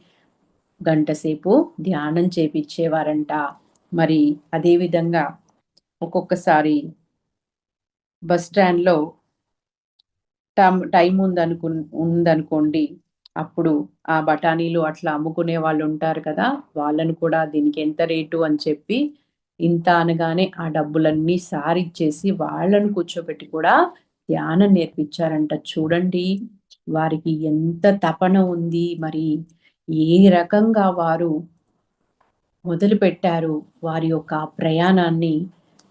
గంట సేపు ధ్యానం చేపిచ్చేవారంట. మరి అదే విధంగా ఒక్కొక్కసారి బస్ స్టాండ్‌లో టైం ఉందనుకోండి, అప్పుడు ఆ బఠానీలు అట్లా అమ్ముకునే వాళ్ళుంటారు కదా! వాళ్ళను కూడా దీనికి ఎంత రేటు అని చెప్పి, ఇంత అనగానే ఆ డబ్బులన్నీ సారిచ్చేసి వాళ్ళను కూర్చోబెట్టి కూడా ధ్యానం నేర్పించారంట. చూడండి వారికి ఎంత తపన ఉంది. మరి ఏ రకంగా వారు మొదలుపెట్టారు వారి యొక్క ప్రయాణాన్ని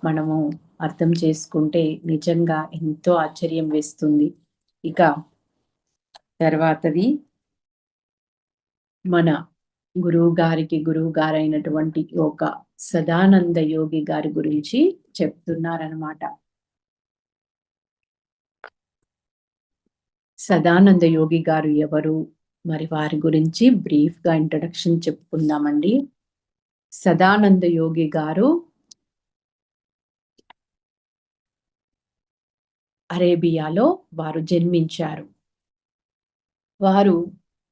మనము అర్థం చేసుకుంటే నిజంగా ఎంతో ఆశ్చర్యం వేస్తుంది. ఇక తర్వాతది మన గురువుగారైనటువంటి ఒక సదానంద యోగి గారి గురించి చెప్తున్నారనమాట. సదానంద యోగి గారు ఎవరు? మరి వారి గురించి బ్రీఫ్‌గా ఇంట్రడక్షన్ చెప్పుకుందామండి. సదానంద యోగి గారు అరేబియాలో వారు జన్మించారు. వారు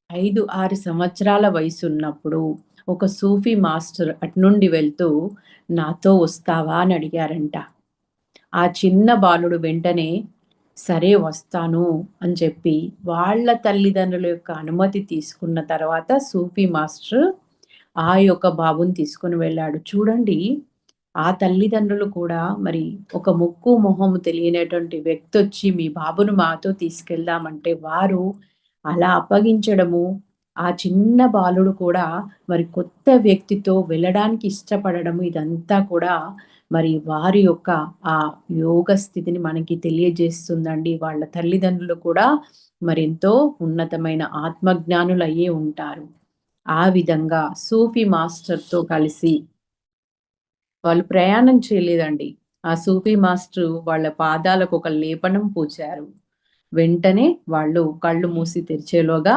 5, 6 సంవత్సరాల వయసున్నప్పుడు ఒక సూఫీ మాస్టర్ అటునుండి వెళ్తూ నాతో వస్తావా అని అడిగారంట. ఆ చిన్న బాలుడు వెంటనే సరే వస్తాను అని చెప్పి వాళ్ళ తల్లిదండ్రుల యొక్క అనుమతి తీసుకున్న తర్వాత సూఫీ మాస్టర్ ఆ యొక్క బాబుని తీసుకొని వెళ్ళాడు. చూడండి ఆ తల్లిదండ్రులు కూడా మరి ఒక ముక్కు మొహము తెలియనటువంటి వ్యక్తొచ్చి మీ బాబును మాతో తీసుకెళ్దామంటే వారు అలా అప్పగించడము, ఆ చిన్న బాలుడు కూడా మరి కొత్త వ్యక్తితో వెళ్ళడానికి ఇష్టపడడము ఇదంతా కూడా మరి వారి యొక్క ఆ యోగ స్థితిని మనకి తెలియజేస్తుందండి. వాళ్ళ తల్లిదండ్రులు కూడా మరెంతో ఉన్నతమైన ఆత్మజ్ఞానులయ్యే ఉంటారు. ఆ విధంగా సూఫీ మాస్టర్‌తో కలిసి వాళ్ళు ప్రయాణం చేయలేదండి. ఆ సూఫీ మాస్టరు వాళ్ళ పాదాలకు ఒక లేపనం పూశారు. వెంటనే వాళ్ళు కళ్ళు మూసి తెరిచేలోగా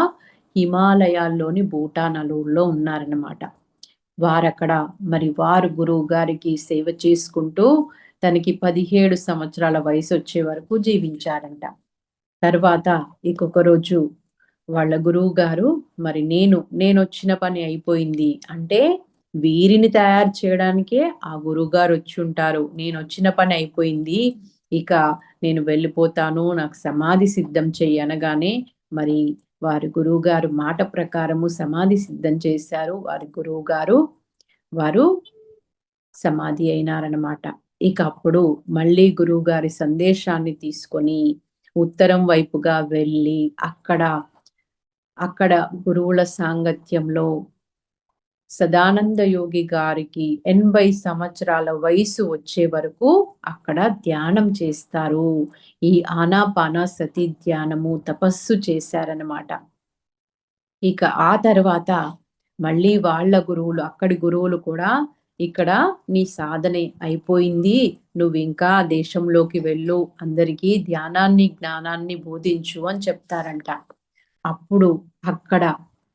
హిమాలయాల్లోని భూటానలులో ఉన్నారన్నమాట. వారక్కడ మరి వారు గురువు గారికి సేవ చేసుకుంటూ తనకి 17 సంవత్సరాల వయసొచ్చే వరకు జీవించారంట. తర్వాత ఇంకొక రోజు వాళ్ళ గురువుగారు మరి నేనొచ్చిన పని అయిపోయింది. అంటే వీరిని తయారు చేయడానికే ఆ గురువుగారు వచ్చుంటారు. నేనొచ్చిన పని అయిపోయింది. ఇక నేను వెళ్ళిపోతాను. నాకు సమాధి సిద్ధం చెయ్యి అనగానే మరి వారి గురువుగారు మాట ప్రకారము సమాధి సిద్ధం చేశారు. వారి గురువుగారు వారు సమాధి అయినారనమాట. ఇక అప్పుడు మళ్ళీ గురువుగారి సందేశాన్ని తీసుకొని ఉత్తరం వైపుగా వెళ్ళి అక్కడ గురువుల సాంగత్యంలో సదానంద యోగి గారికి 80 సంవత్సరాల వయసు వచ్చే వరకు అక్కడ ధ్యానం చేస్తారు. ఈ ఆనాపానసతి ధ్యానము తపస్సు చేశారనమాట. ఇక ఆ తర్వాత మళ్ళీ వాళ్ళ గురువులు, అక్కడి గురువులు కూడా ఇక్కడ నీ సాధనే అయిపోయింది, నువ్వు ఇంకా దేశంలోకి వెళ్ళు, అందరికీ ధ్యానాన్ని జ్ఞానాన్ని బోధించు అని చెప్తారంట. అప్పుడు అక్కడ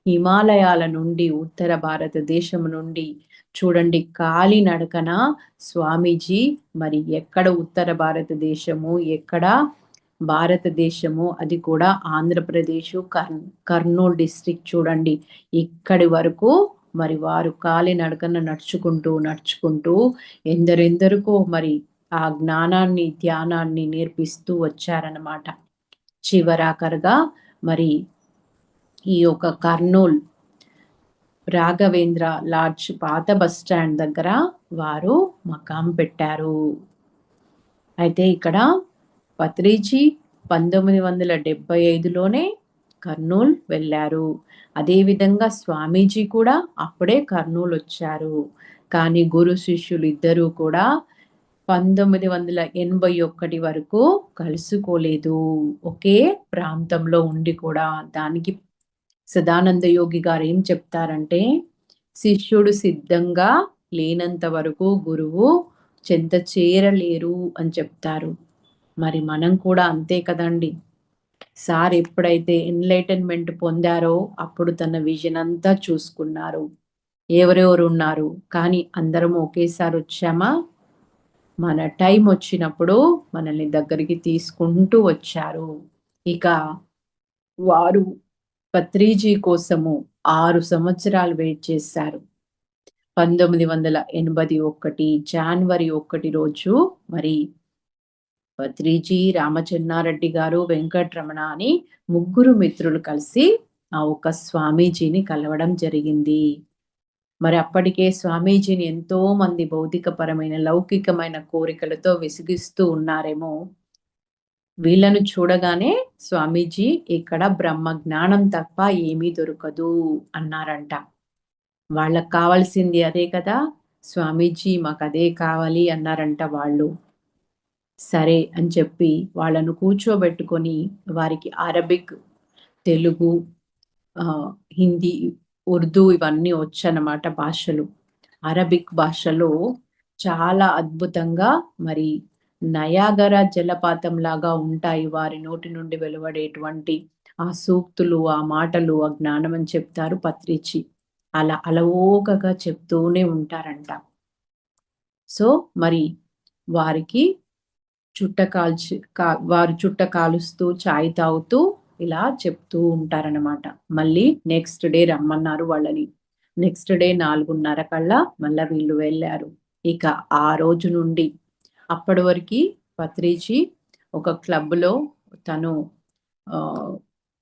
హిమాలయాల నుండి, ఉత్తర భారతదేశం నుండి చూడండి కాలినడకన స్వామీజీ, మరి ఎక్కడ ఉత్తర భారతదేశము, ఎక్కడ భారతదేశము, అది కూడా ఆంధ్రప్రదేశ్ కర్నూలు డిస్ట్రిక్ట్ చూడండి, ఇక్కడి వరకు మరి వారు కాలినడకన నడుచుకుంటూ ఎందరెందరికో మరి ఆ జ్ఞానాన్ని ధ్యానాన్ని నేర్పిస్తూ వచ్చారన్నమాట. చివరాఖరుగా మరి ఈ యొక్క కర్నూలు రాఘవేంద్ర లాడ్జ్ పాత బస్ స్టాండ్ దగ్గర వారు మకాం పెట్టారు. అయితే ఇక్కడ పత్రిజీ 1975లోనే కర్నూలు వెళ్ళారు. అదేవిధంగా స్వామీజీ కూడా అప్పుడే కర్నూలు వచ్చారు. కానీ గురు శిష్యులు ఇద్దరూ కూడా 1981 వరకు కలుసుకోలేదు. ఒకే ప్రాంతంలో ఉండి కూడా. దానికి సదానంద యోగి గారు ఏం చెప్తారంటే, శిష్యుడు సిద్ధంగా లేనంత వరకు గురువు చెంత చేరలేరు అని చెప్తారు. మరి మనం కూడా అంతే కదండి. సార్ ఎప్పుడైతే ఎన్లైటన్మెంట్ పొందారో అప్పుడు తన విజన్ అంతా చూసుకున్నారు. ఎవరెవరు ఉన్నారు, కానీ అందరం ఒకేసారి వచ్చామా? మన టైం వచ్చినప్పుడు మనల్ని దగ్గరికి తీసుకుంటూ వచ్చారు. ఇక వారు పత్రిజీ కోసము 6 సంవత్సరాలు వెయిట్ చేశారు. 1981 జనవరి 1 రోజు మరి పత్రిజీ, రామచెన్నారెడ్డి గారు, వెంకటరమణ అని ముగ్గురు మిత్రులు కలిసి ఆ ఒక స్వామీజీని కలవడం జరిగింది. మరి అప్పటికే స్వామీజీని ఎంతో మంది భౌతికపరమైన లౌకికమైన కోరికలతో విసిగిస్తూ ఉన్నారేమో. వీళ్ళను చూడగానే స్వామీజీ ఇక్కడ బ్రహ్మ జ్ఞానం తప్ప ఏమీ దొరకదు అన్నారంట. వాళ్ళకు కావాల్సింది అదే కదా స్వామీజీ, మాకు అదే కావాలి అన్నారంట వాళ్ళు. సరే అని చెప్పి వాళ్ళను కూర్చోబెట్టుకొని వారికి అరబిక్, తెలుగు, హిందీ, ఉర్దూ ఇవన్నీ వచ్చనమాట భాషలు. అరబిక్ భాషలో చాలా అద్భుతంగా మరి నయాగరా జలపాతం లాగా ఉంటాయి వారి నోటి నుండి వెలువడేటువంటి ఆ సూక్తులు, ఆ మాటలు, ఆ జ్ఞానం అని చెప్తారు పత్రిజీ. అలా అలవోకగా చెప్తూనే ఉంటారంట. సో మరి వారికి వారు చుట్ట కాలుస్తూ చాయ్ తాగుతూ ఇలా చెప్తూ ఉంటారనమాట. మళ్ళీ నెక్స్ట్ డే రమ్మన్నారు వాళ్ళని. నెక్స్ట్ డే 4:30 కల్లా మళ్ళా వీళ్ళు వెళ్ళారు. ఇక ఆ రోజు నుండి అప్పటి వరకు పత్రిజీ ఒక క్లబ్లో తను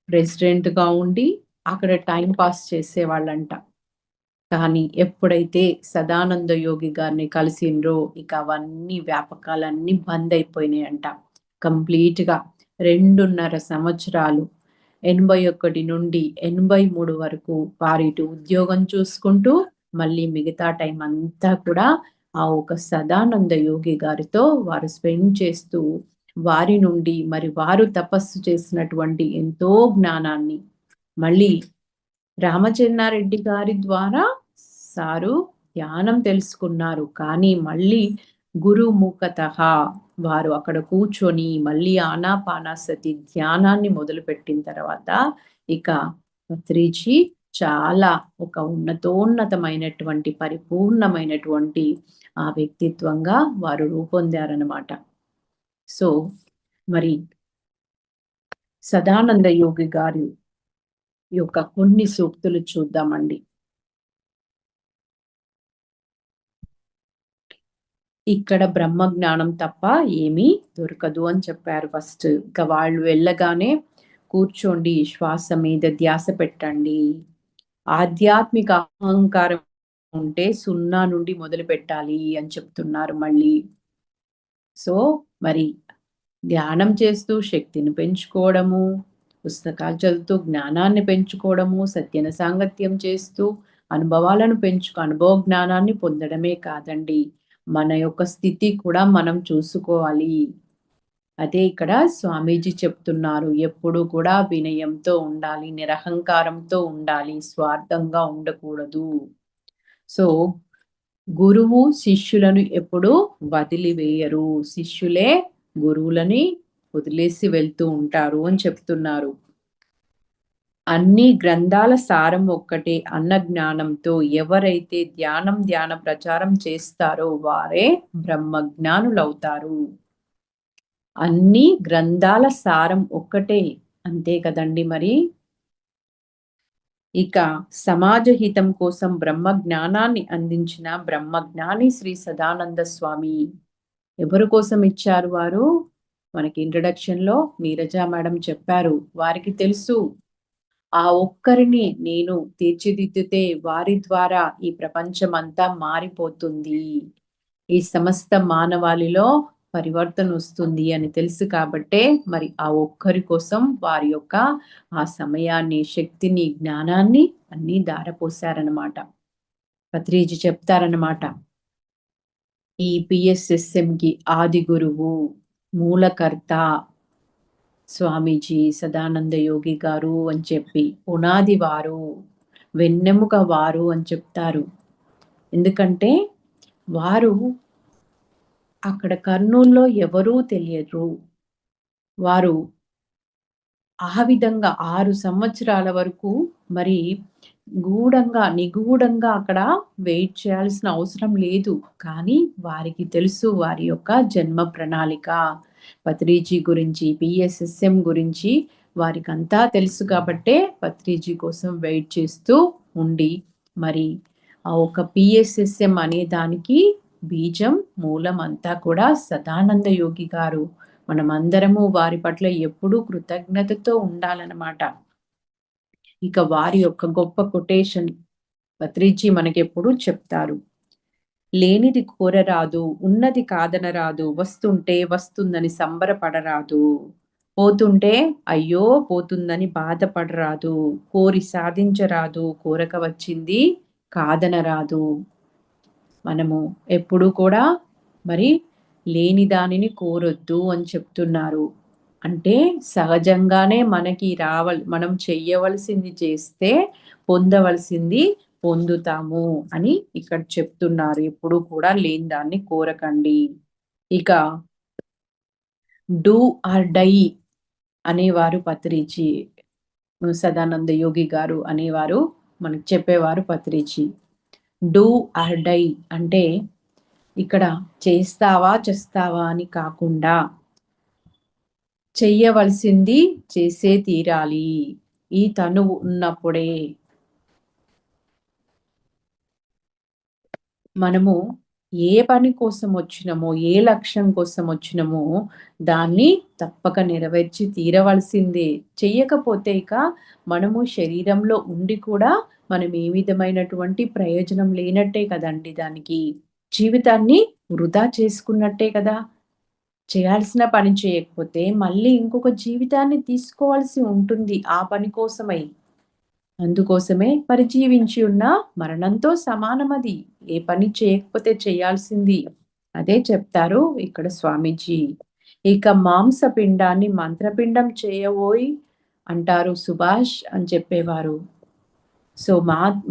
ప్రెసిడెంట్గా ఉండి అక్కడ టైం పాస్ చేసేవాళ్ళంట. కానీ ఎప్పుడైతే సదానంద యోగి గారిని కలిసిండ్రో ఇక అవన్నీ వ్యాపకాలన్నీ బంద్ అయిపోయినాయంట. కంప్లీట్గా 2.5 సంవత్సరాలు 81 నుండి 83 వరకు వారు ఇటు ఉద్యోగం చూసుకుంటూ మళ్ళీ మిగతా టైం అంతా కూడా ఆ ఒక సదానంద యోగి గారితో వారు స్పెండ్ చేస్తూ వారి నుండి మరి వారు తపస్సు చేసినటువంటి ఎంతో జ్ఞానాన్ని మళ్ళీ రామచెన్నారెడ్డి గారి ద్వారా సారు ధ్యానం తెలుసుకున్నారు. కానీ మళ్ళీ గురుముఖతః వారు అక్కడ కూర్చొని మళ్ళీ ఆనాపానసతి ధ్యానాన్ని మొదలుపెట్టిన తర్వాత ఇక పత్రిజీ చాలా ఒక ఉన్నతమైనటువంటి పరిపూర్ణమైనటువంటి ఆ వ్యక్తిత్వంగా వారు రూపొందారనమాట. సో మరి సదానంద యోగి గారి యొక్క కొన్ని సూక్తులు చూద్దామండి. ఇక్కడ బ్రహ్మ జ్ఞానం తప్ప ఏమీ దొరకదు అని చెప్పారు ఫస్ట్. ఇక వాళ్ళు వెళ్ళగానే కూర్చోండి, శ్వాస మీద ధ్యాస పెట్టండి, ఆధ్యాత్మిక అహంకారం ఉంటే 0 నుండి మొదలుపెట్టాలి అని చెప్తున్నారు మళ్ళీ. సో, మరి ధ్యానం చేస్తూ శక్తిని పెంచుకోవడము, పుస్తకాలు చదువుతూ జ్ఞానాన్ని పెంచుకోవడము, సత్యన సాంగత్యం చేస్తూ అనుభవ జ్ఞానాన్ని పొందడమే కాదండి. మన యొక్క స్థితి కూడా మనం చూసుకోవాలి. అదే ఇక్కడ స్వామీజీ చెప్తున్నారు. ఎప్పుడూ కూడా వినయంతో ఉండాలి, నిరహంకారంతో ఉండాలి, స్వార్థంగా ఉండకూడదు. సో, గురువు శిష్యులను ఎప్పుడూ వదిలివేయరు. శిష్యులే గురువులని వదిలేసి వెళ్తూ ఉంటారు అని చెప్తున్నారు. అన్ని గ్రంథాల సారం ఒక్కటే అన్న జ్ఞానంతో ఎవరైతే ధ్యాన ప్రచారం చేస్తారో వారే బ్రహ్మజ్ఞానులవుతారు. అన్ని గ్రంథాల సారం ఒక్కటే. అంతే కదండి మరి. ఇక సమాజ హితం కోసం బ్రహ్మ జ్ఞానాన్ని అందించిన బ్రహ్మజ్ఞాని శ్రీ సదానంద స్వామి. ఎవరి కోసం ఇచ్చారు వారు? మనకి ఇంట్రడక్షన్‌లో నీరజ మేడం చెప్పారు. వారికి తెలుసు. ఆ ఒక్కరిని నేను తీర్చిదిద్దితే వారి ద్వారా ఈ ప్రపంచమంతా మారిపోతుంది. ఈ సమస్త మానవాళిలో పరివర్తనొస్తుంది అని తెలుసు కాబట్టే మరి ఆ ఒక్కరి కోసం వారి యొక్క ఆ సమయాన్ని, శక్తిని, జ్ఞానాన్ని అన్నీ ధారపోశారనమాట. పత్రిజీ చెప్తారనమాట. ఈ పిఎస్ఎస్ఎంకి ఆది గురువు, మూలకర్త స్వామీజీ సదానంద యోగి గారు అని చెప్పి, పునాది వారు, వెన్నెముక వారు అని చెప్తారు. ఎందుకంటే వారు అక్కడ కర్నూల్‌లో ఎవరూ తెలియరు. వారు ఆ విధంగా 6 సంవత్సరాల వరకు మరి నిగూఢంగా అక్కడ వెయిట్ చేయాల్సిన అవసరం లేదు. కానీ వారికి తెలుసు వారి యొక్క జన్మ ప్రణాళిక. పత్రిజీ గురించి, పిఎస్ఎస్ఎం గురించి వారికంతా తెలుసు కాబట్టే పత్రిజీ కోసం వెయిట్ చేస్తూ ఉండి, మరి ఆ ఒక పిఎస్ఎస్ఎం అనే దానికి బీజం, మూలం అంతా కూడా సదానంద యోగి గారు. మనమందరము వారి పట్ల ఎప్పుడూ కృతజ్ఞతతో ఉండాలనమాట. ఇక వారి యొక్క గొప్ప కొటేషన్ పత్రిజీ మనకెప్పుడూ చెప్తారు. లేనిది కోరరాదు, ఉన్నది కాదనరాదు, వస్తుంటే వస్తుందని సంబరపడరాదు. పోతుంటే అయ్యో పోతుందని బాధపడరాదు. కోరి సాధించరాదు, కోరక వచ్చింది కాదనరాదు. మనము ఎప్పుడూ కూడా మరి లేని దానిని కోరొద్దు అని చెప్తున్నారు. అంటే సహజంగానే మనం చెయ్యవలసింది చేస్తే పొందవలసింది పొందుతాము అని ఇక్కడ చెప్తున్నారు. ఎప్పుడూ కూడా లేని దాన్ని కోరకండి. ఇక డూ ఆర్ డై అనేవారు పత్రిజీ. సదానంద యోగి గారు అనేవారు మనకు చెప్పేవారు పత్రిజీ. డూ ఆర్ డై అంటే ఇక్కడ చేస్తావా చస్తావా అని కాకుండా చెయ్యవలసింది చేసే తీరాలి. ఈ తనువు ఉన్నప్పుడే మనము ఏ పని కోసం వచ్చినమో, ఏ లక్ష్యం కోసం వచ్చినమో దాన్ని తప్పక నెరవేర్చి తీరవలసిందే. చెయ్యకపోతే ఇక మనము శరీరంలో ఉండి కూడా మనం ఏ విధమైనటువంటి ప్రయోజనం లేనట్టే కదండీ దానికి. జీవితాన్ని వృధా చేసుకున్నట్టే కదా! చేయాల్సిన పని చేయకపోతే మళ్ళీ ఇంకొక జీవితాన్ని తీసుకోవాల్సి ఉంటుంది ఆ పని కోసమై. అందుకోసమే మరి జీవించి ఉన్న మరణంతో సమానమది. ఏ పని చేయకపోతే చేయాల్సింది. అదే చెప్తారు ఇక్కడ స్వామీజీ. ఇక మాంసపిండాన్ని మంత్రపిండం చేయవోయ్ అంటారు సుభాష్ అని చెప్పేవారు. సో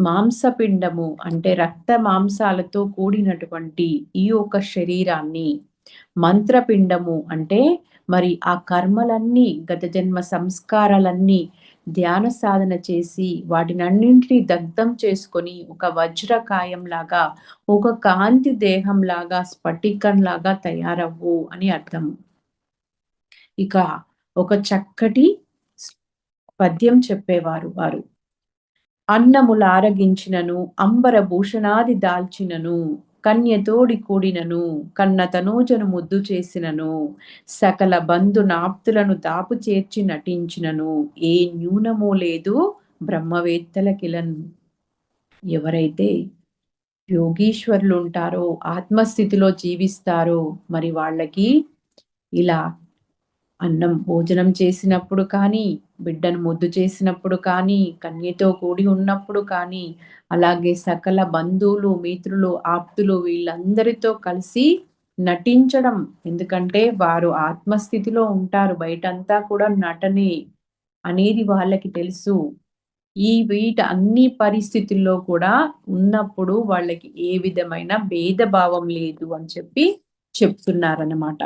మాంసపిండము అంటే రక్త మాంసాలతో కూడినటువంటి ఈ ఒక శరీరాన్ని, మంత్రపిండము అంటే మరి ఆ కర్మలన్నీ, గత జన్మ సంస్కారాలన్నీ ధ్యాన సాధన చేసి వాటినన్నింటినీ దగ్ధం చేసుకొని ఒక వజ్రకాయంలాగా, ఒక కాంతి దేహంలాగా, స్ఫటికంలాగా తయారవ్వు అని అర్థం. ఇక ఒక చక్కటి పద్యం చెప్పేవారు వారు. అన్నములారగించినను అంబర భూషణాది దాల్చినను కన్యతోడి కూడినను కన్న తనూజను ముద్దు చేసినను సకల బంధు నాప్తులను దాపు చేర్చి నటించినను ఏ న్యూనమూ లేదు బ్రహ్మవేత్తలకిలన్. ఎవరైతే యోగీశ్వరులు ఉంటారో, ఆత్మస్థితిలో జీవిస్తారో, మరి వాళ్ళకి ఇలా అన్నం భోజనం చేసినప్పుడు కానీ, బిడ్డను ముద్దు చేసినప్పుడు కానీ, కన్యతో కూడి ఉన్నప్పుడు కానీ, అలాగే సకల బంధువులు, మిత్రులు, ఆప్తులు వీళ్ళందరితో కలిసి నటించడం. ఎందుకంటే వారు ఆత్మస్థితిలో ఉంటారు. బయటంతా కూడా నటనే అనేది వాళ్ళకి తెలుసు. అన్ని పరిస్థితుల్లో కూడా ఉన్నప్పుడు వాళ్ళకి ఏ విధమైన భేదభావం లేదు అని చెప్పి చెప్తున్నారన్నమాట.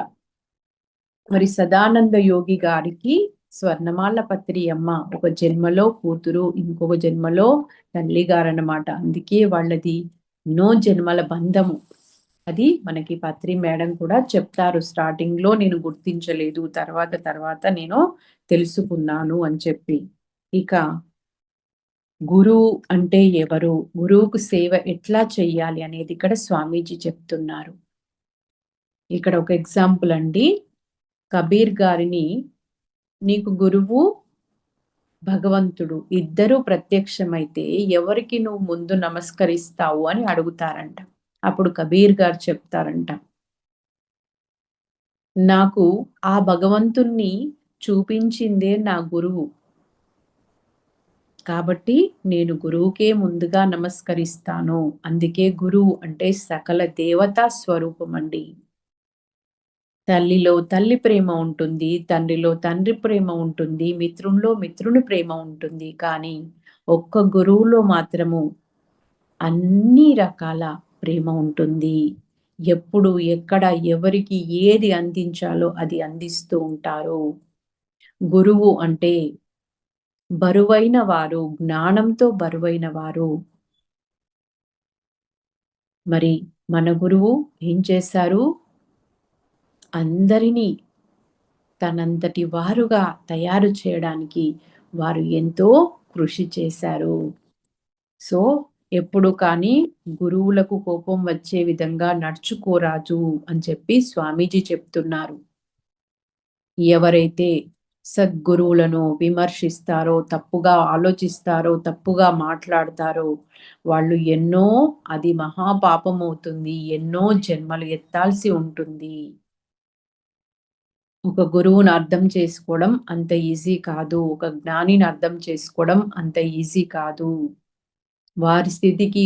మరి సదానంద యోగి గారికి స్వర్ణమాల పత్రి అమ్మ ఒక జన్మలో కూతురు, ఇంకొక జన్మలో తల్లి గారన్నమాట. అందుకే వాళ్ళది ఎన్నో జన్మల బంధము. అది మనకి పత్రి మేడం కూడా చెప్తారు. స్టార్టింగ్ లో నేను గుర్తించలేదు, తర్వాత నేను తెలుసుకున్నాను అని చెప్పి. ఇక గురువు అంటే ఎవరు, గురువుకు సేవ ఎట్లా చెయ్యాలి అనేది ఇక్కడ స్వామీజీ చెప్తున్నారు. ఇక్కడ ఒక ఎగ్జాంపుల్ అండి. కబీర్ గారిని నీకు గురువు భగవంతుడు ఇద్దరూ ప్రత్యక్షమైతే ఎవరికి నువ్వు ముందు నమస్కరిస్తావు అని అడుగుతారంట. అప్పుడు కబీర్ గారు చెప్తారంట, నాకు ఆ భగవంతుణ్ణి చూపించిందే నా గురువు, కాబట్టి నేను గురువుకే ముందుగా నమస్కరిస్తాను. అందుకే గురువు అంటే సకల దేవతా స్వరూపం అండి. తల్లిలో తల్లి ప్రేమ ఉంటుంది, తండ్రిలో తండ్రి ప్రేమ ఉంటుంది, మిత్రునిలో మిత్రుని ప్రేమ ఉంటుంది. కానీ ఒక్క గురువులో మాత్రము అన్ని రకాల ప్రేమ ఉంటుంది. ఎప్పుడు ఎక్కడ ఎవరికి ఏది అందించాలో అది అందిస్తూ ఉంటారు. గురువు అంటే బరువైన వారు, జ్ఞానంతో బరువైన వారు. మరి మన గురువు ఏం చేశారు? అందరినీ తనంతటి వారుగా తయారు చేయడానికి వారు ఎంతో కృషి చేశారు. సో ఎప్పుడు కానీ గురువులకు కోపం వచ్చే విధంగా నడుచుకోరాజు అని చెప్పి స్వామీజీ చెప్తున్నారు. ఎవరైతే సద్గురువులను విమర్శిస్తారో, తప్పుగా ఆలోచిస్తారో, తప్పుగా మాట్లాడతారో వాళ్ళు అది మహాపాపం అవుతుంది. ఎన్నో జన్మలు ఎత్తాల్సి ఉంటుంది. ఒక గురువుని అర్థం చేసుకోవడం అంత ఈజీ కాదు. ఒక జ్ఞానిని అర్థం చేసుకోవడం అంత ఈజీ కాదు. వారి స్థితికి,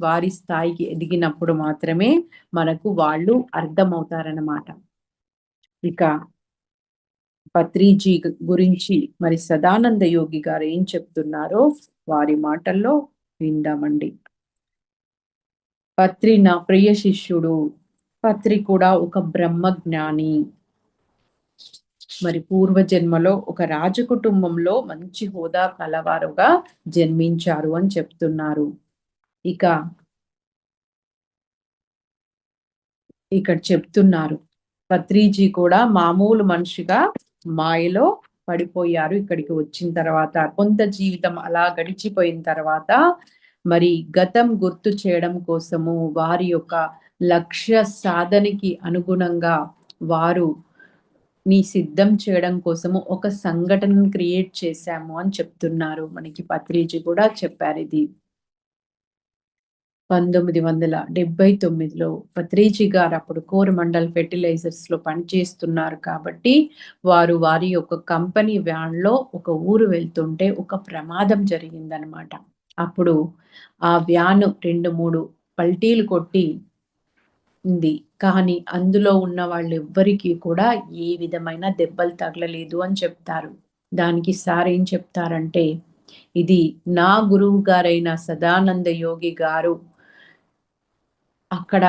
వారి స్థాయికి ఎదిగినప్పుడు మాత్రమే మనకు వాళ్ళు అర్థమవుతారన్నమాట. ఇక పత్రిజీ గురించి మరి సదానంద యోగి గారు ఏం చెప్తున్నారో వారి మాటల్లో విందామండి. పత్రి నా ప్రియ శిష్యుడు. పత్రి కూడా ఒక బ్రహ్మజ్ఞాని. మరి పూర్వజన్మలో ఒక రాజకుటుంబంలో మంచి హోదా కలవారుగా జన్మించారు అని చెప్తున్నారు. ఇక్కడ చెప్తున్నారు పత్రిజీ కూడా మామూలు మనిషిగా మాయలో పడిపోయారు. ఇక్కడికి వచ్చిన తర్వాత కొంత జీవితం అలా గడిచిపోయిన తర్వాత మరి గతం గుర్తు చేయడం కోసము వారి యొక్క లక్ష్య సాధనకి అనుగుణంగా వారు సిద్ధం చేయడం కోసము ఒక సంఘటనను క్రియేట్ చేశాము అని చెప్తున్నారు. మనకి పత్రిజీ కూడా చెప్పారు ఇది. 1979లో పత్రిజీ గారు అప్పుడు కోరమండల్ ఫెర్టిలైజర్స్ లో పనిచేస్తున్నారు కాబట్టి వారి యొక్క కంపెనీ వ్యాన్ లో ఒక ఊరు వెళ్తుంటే ఒక ప్రమాదం జరిగిందనమాట. అప్పుడు ఆ వ్యాన్ 2-3 పల్టీలు కొట్టి ఉంది. కానీ అందులో ఉన్న వాళ్ళు ఎవ్వరికీ కూడా ఏ విధమైన దెబ్బలు తగలలేదు అని చెప్తారు. దానికి సార్ ఏం చెప్తారంటే, ఇది నా గురువు గారైన సదానంద యోగి గారు అక్కడ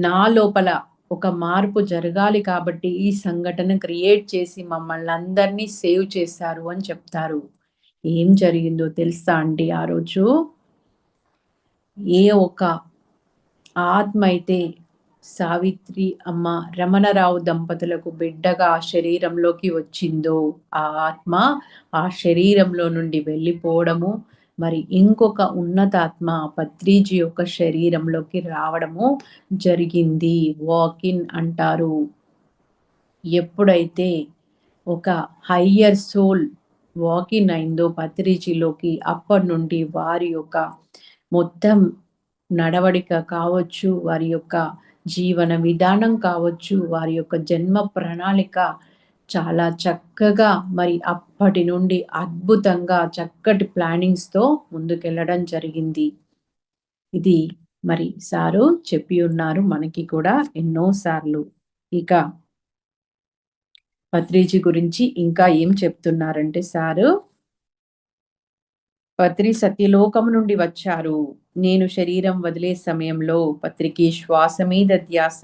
నా లోపల ఒక మార్పు జరగాలి కాబట్టి ఈ సంఘటన క్రియేట్ చేసి మమ్మల్ని అందరినీ సేవ్ చేశారు అని చెప్తారు. ఏం జరిగిందో తెలుసా అండి? ఆ రోజు ఏ ఒక ఆత్మ అయితే సావిత్రి అమ్మ రమణరావు దంపతులకు బిడ్డగా ఆ శరీరంలోకి వచ్చిందో ఆ ఆత్మ ఆ శరీరంలో నుండి వెళ్ళిపోవడము, మరి ఇంకొక ఉన్నతాత్మ పత్రిజీ యొక్క శరీరంలోకి రావడము జరిగింది. వాకిన్ అంటారు. ఎప్పుడైతే ఒక హయ్యర్ సోల్ వాకిన్ అయిందో పత్రిజీలోకి, అప్పటి నుండి వారి యొక్క మొత్తం నడవడిక కావచ్చు, వారి యొక్క జీవన విధానం కావచ్చు, వారి యొక్క జన్మ ప్రణాళిక చాలా చక్కగా మరి అప్పటి నుండి అద్భుతంగా చక్కటి ప్లానింగ్స్‌తో ముందుకెళ్ళడం జరిగింది. ఇది మరి సారు చెప్పి ఉన్నారు మనకి కూడా ఎన్నో సార్లు. ఇక పత్రిజీ గురించి ఇంకా ఏం చెప్తున్నారంటే సారు, పత్రి సత్యలోకము నుండి వచ్చారు. నేను శరీరం వదిలే సమయంలో పత్రికి శ్వాస మీద ధ్యాస,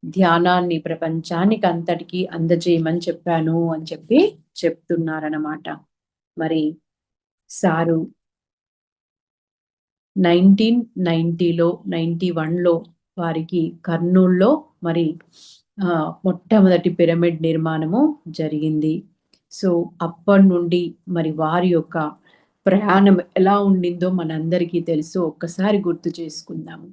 ధ్యానాన్ని ప్రపంచానికి అంతటికి అందజేయమని చెప్పాను అని చెప్పి చెప్తున్నారన్నమాట. మరి సారు 1990లో 91లో వారికి కర్నూలులో మరి మొట్టమొదటి పిరమిడ్ నిర్మాణము జరిగింది. సో అప్పటి నుండి మరి వారి యొక్క ప్రయాణం ఎలా ఉండిందో మనందరికీ తెలుసు. ఒక్కసారి గుర్తు చేసుకుందాము.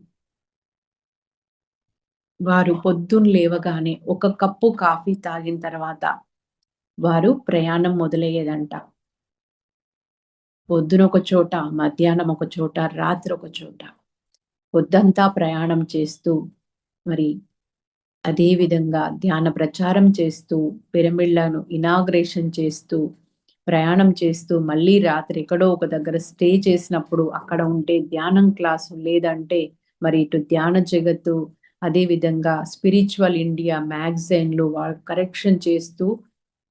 వారు పొద్దున్న లేవగానే ఒక కప్పు కాఫీ తాగిన తర్వాత వారు ప్రయాణం మొదలయ్యేదంట. పొద్దున ఒక చోట, మధ్యాహ్నం ఒక చోట, రాత్రి ఒక చోట, పొద్దంతా ప్రయాణం చేస్తూ మరి అదే విధంగా ధ్యాన ప్రచారం చేస్తూ, పిరమిడ్లను ఇనాగ్రేషన్ చేస్తూ, ప్రయాణం చేస్తూ, మళ్ళీ రాత్రి ఎక్కడో ఒక దగ్గర స్టే చేసినప్పుడు అక్కడ ఉంటే ధ్యానం క్లాసు, లేదంటే మరి ఇటు ధ్యాన జగత్తు, అదే విధంగా స్పిరిచువల్ ఇండియా మ్యాగజైన్లు వాళ్ళు కరెక్షన్ చేస్తూ,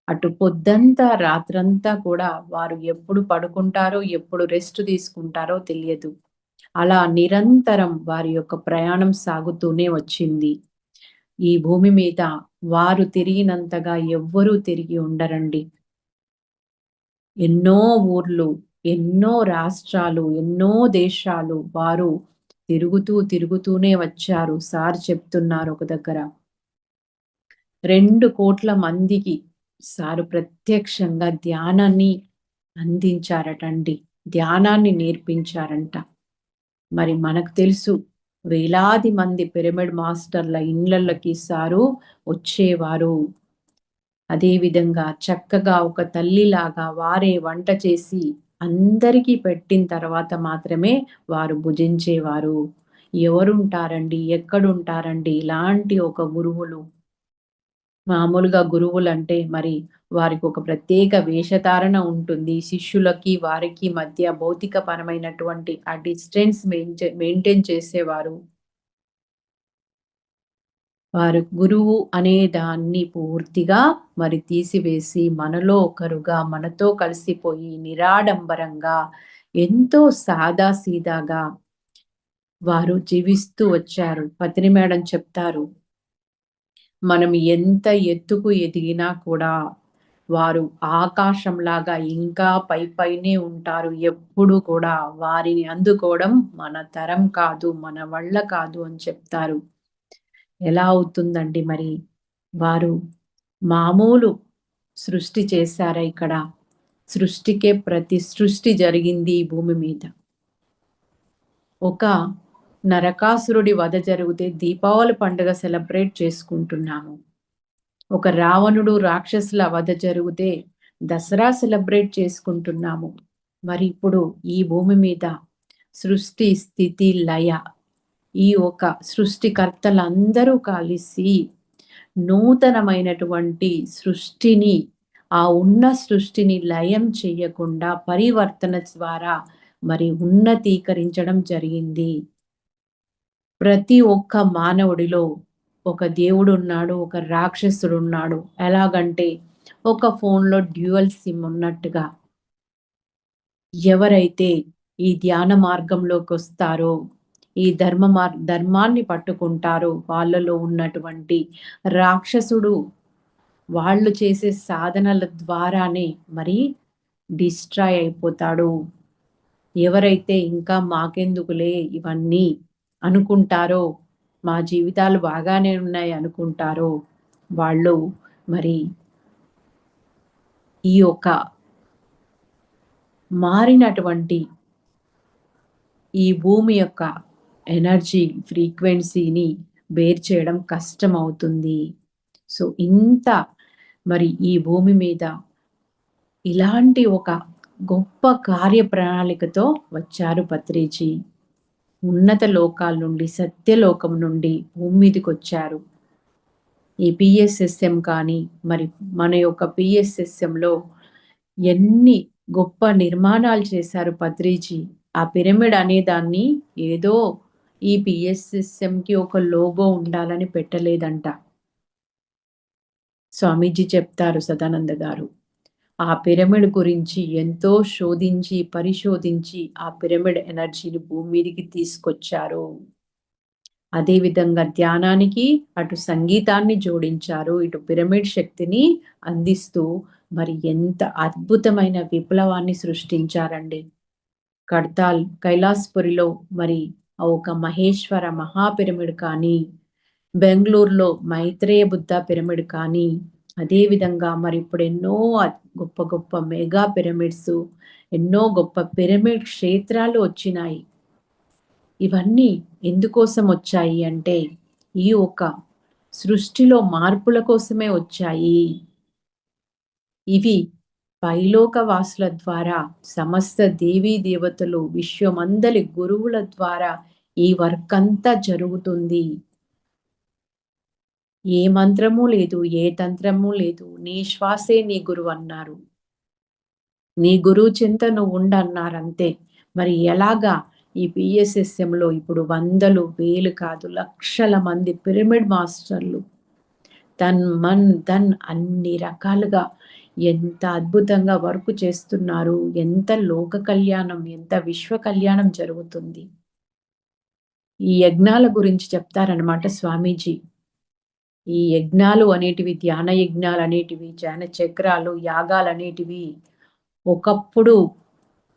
అటు పొద్దంతా రాత్రంతా కూడా వారు ఎప్పుడు పడుకుంటారో, ఎప్పుడు రెస్ట్ తీసుకుంటారో తెలియదు. అలా నిరంతరం వారి యొక్క ప్రయాణం సాగుతూనే వచ్చింది. ఈ భూమి మీద వారు తిరిగినంతగా ఎవ్వరూ తిరిగి ఉండరండి. ఎన్నో ఊర్లు, ఎన్నో రాష్ట్రాలు, ఎన్నో దేశాలు వారు తిరుగుతూనే వచ్చారు. సార్ చెప్తున్నారు ఒక దగ్గర 2 కోట్ల మందికి సారు ప్రత్యక్షంగా ధ్యానాన్ని అందించారటండి. ధ్యానాన్ని నేర్పించారంట. మరి మనకు తెలుసు వేలాది మంది పిరమిడ్ మాస్టర్ల ఇండ్లకి సారు వచ్చేవారు. అదే విధంగా చక్కగా ఒక తల్లిలాగా వారే వంట చేసి అందరికీ పెట్టిన తర్వాత మాత్రమే వారు భుజించేవారు. ఎవరుంటారండి, ఎక్కడుంటారండి ఇలాంటి ఒక గురువులు? మామూలుగా గురువులంటే మరి వారికి ఒక ప్రత్యేక వేషధారణ ఉంటుంది. శిష్యులకి వారికి మధ్య భౌతికపరమైనటువంటి ఆ డిస్టెన్స్ మెయింటైన్ చేసేవారు. వారు గురువు అనే దాన్ని పూర్తిగా మరి తీసివేసి మనలో ఒకరుగా మనతో కలిసిపోయి నిరాడంబరంగా ఎంతో సాదాసీదాగా వారు జీవిస్తూ వచ్చారు. పత్రి మేడం చెప్తారు, మనం ఎంత ఎత్తుకు ఎదిగినా కూడా వారు ఆకాశంలాగా ఇంకా పైనే ఉంటారు. ఎప్పుడు కూడా వారిని అందుకోవడం మన తరం కాదు, మన వల్ల కాదు అని చెప్తారు. ఎలా అవుతుందండి మరి? వారు మామూలు సృష్టి చేశారా ఇక్కడ? సృష్టికే ప్రతి సృష్టి జరిగింది ఈ భూమి మీద. ఒక నరకాసురుడి వధ జరిగితే దీపావళి పండుగ సెలబ్రేట్ చేసుకుంటున్నాము. ఒక రావణుడు రాక్షసుల వధ జరిగితే దసరా సెలబ్రేట్ చేసుకుంటున్నాము. మరి ఇప్పుడు ఈ భూమి మీద సృష్టి, స్థితి, లయ, ఈ ఒక సృష్టికర్తలందరూ కలిసి నూతనమైనటువంటి సృష్టిని, ఆ ఉన్న సృష్టిని లయం చెయ్యకుండా పరివర్తన ద్వారా మరి ఉన్నతీకరించడం జరిగింది. ప్రతి ఒక్క మానవుడిలో ఒక దేవుడున్నాడు, ఒక రాక్షసుడున్నాడు. ఎలాగంటే ఒక ఫోన్‌లో డ్యూయల్ సిమ్ ఉన్నట్టుగా. ఎవరైతే ఈ ధ్యాన మార్గంలోకొస్తారో, ఈ ధర్మాన్ని పట్టుకుంటారో వాళ్ళలో ఉన్నటువంటి రాక్షసుడు వాళ్ళు చేసే సాధనల ద్వారానే మరి డిస్ట్రాయ్ అయిపోతాడు. ఎవరైతే ఇంకా మాకెందుకులే ఇవన్నీ అనుకుంటారో, మా జీవితాలు బాగానే ఉన్నాయి అనుకుంటారో, వాళ్ళు మరి ఈ యొక్క మారినటువంటి ఈ భూమి యొక్క ఎనర్జీ ఫ్రీక్వెన్సీని బేర్ చేయడం కష్టమవుతుంది. సో ఇంత మరి ఈ భూమి మీద ఇలాంటి ఒక గొప్ప కార్య ప్రణాళికతో వచ్చారు పత్రిజీ. ఉన్నత లోకాల నుండి, సత్యలోకం నుండి భూమి మీదకొచ్చారు. ఈ పిఎస్ఎస్ఎం కానీ, మరి మన యొక్క పిఎస్ఎస్ఎంలో ఎన్ని గొప్ప నిర్మాణాలు చేశారు పత్రిజీ. ఆ పిరమిడ్ అనే దాన్ని ఏదో ఈ పిఎస్ఎస్ఎంకి ఒక లోగో ఉండాలని పెట్టలేదంట. స్వామీజీ చెప్తారు సదానంద గారు. ఆ పిరమిడ్ గురించి ఎంతో శోధించి, పరిశోధించి ఆ పిరమిడ్ ఎనర్జీని భూమి మీదకి తీసుకొచ్చారు. అదేవిధంగా ధ్యానానికి అటు సంగీతాన్ని జోడించారు, ఇటు పిరమిడ్ శక్తిని అందిస్తూ మరి ఎంత అద్భుతమైన విప్లవాన్ని సృష్టించారండి. కైలాసపురిలో మరి ఒక మహేశ్వర మహాపిరమిడ్ కానీ, బెంగళూరులో మైత్రేయ బుద్ధ పిరమిడ్ కానీ, అదేవిధంగా మరి ఇప్పుడు ఎన్నో గొప్ప గొప్ప మెగా పిరమిడ్స్, ఎన్నో గొప్ప పిరమిడ్ క్షేత్రాలు వచ్చినాయి. ఇవన్నీ ఎందుకోసం వచ్చాయి అంటే ఈ ఒక సృష్టిలో మార్పుల కోసమే వచ్చాయి. ఇవి పైలోక వాసుల ద్వారా, సమస్త దేవీ దేవతలు, విశ్వమందలి గురువుల ద్వారా ఈ వర్క్ అంతా జరుగుతుంది. ఏ మంత్రము లేదు, ఏ తంత్రము లేదు, నీ శ్వాసే నీ గురువు అన్నారు. నీ గురువు చింత నువ్వు ఉండన్నారు అంతే. మరి ఎలాగా ఈ పిఎస్ఎస్ఎంలో ఇప్పుడు వందలు, వేలు కాదు, లక్షల మంది పిరమిడ్ మాస్టర్లు తన్ మన్ ధన్ అన్ని రకాలుగా ఎంత అద్భుతంగా వర్క్ చేస్తున్నారు. ఎంత లోక కళ్యాణం, ఎంత విశ్వ కళ్యాణం జరుగుతుంది. ఈ యజ్ఞాల గురించి చెప్తారనమాట స్వామీజీ. ఈ యజ్ఞాలు అనేటివి, ధ్యాన యజ్ఞాలు అనేటివి, ధ్యాన చక్రాలు, యాగాలు అనేటివి ఒకప్పుడు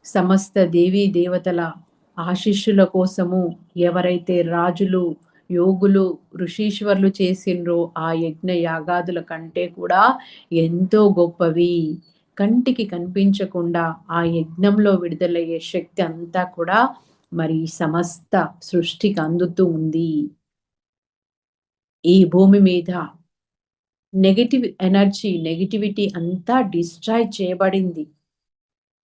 సమస్త దేవీ దేవతల ఆశీస్సుల కోసము ఎవరైతే రాజులు, యోగులు, ఋషీశ్వరులు చేసిండ్రో ఆ యజ్ఞ యాగాదుల కంటే కూడా ఎంతో గొప్పవి. కంటికి కనిపించకుండా ఆ యజ్ఞంలో విడుదలయ్యే శక్తి అంతా కూడా మరి సమస్త సృష్టికి అందుతూ ఉంది. ఈ భూమి మీద నెగటివ్ ఎనర్జీ, నెగటివిటీ అంతా డిస్ట్రాయ్ చేయబడింది.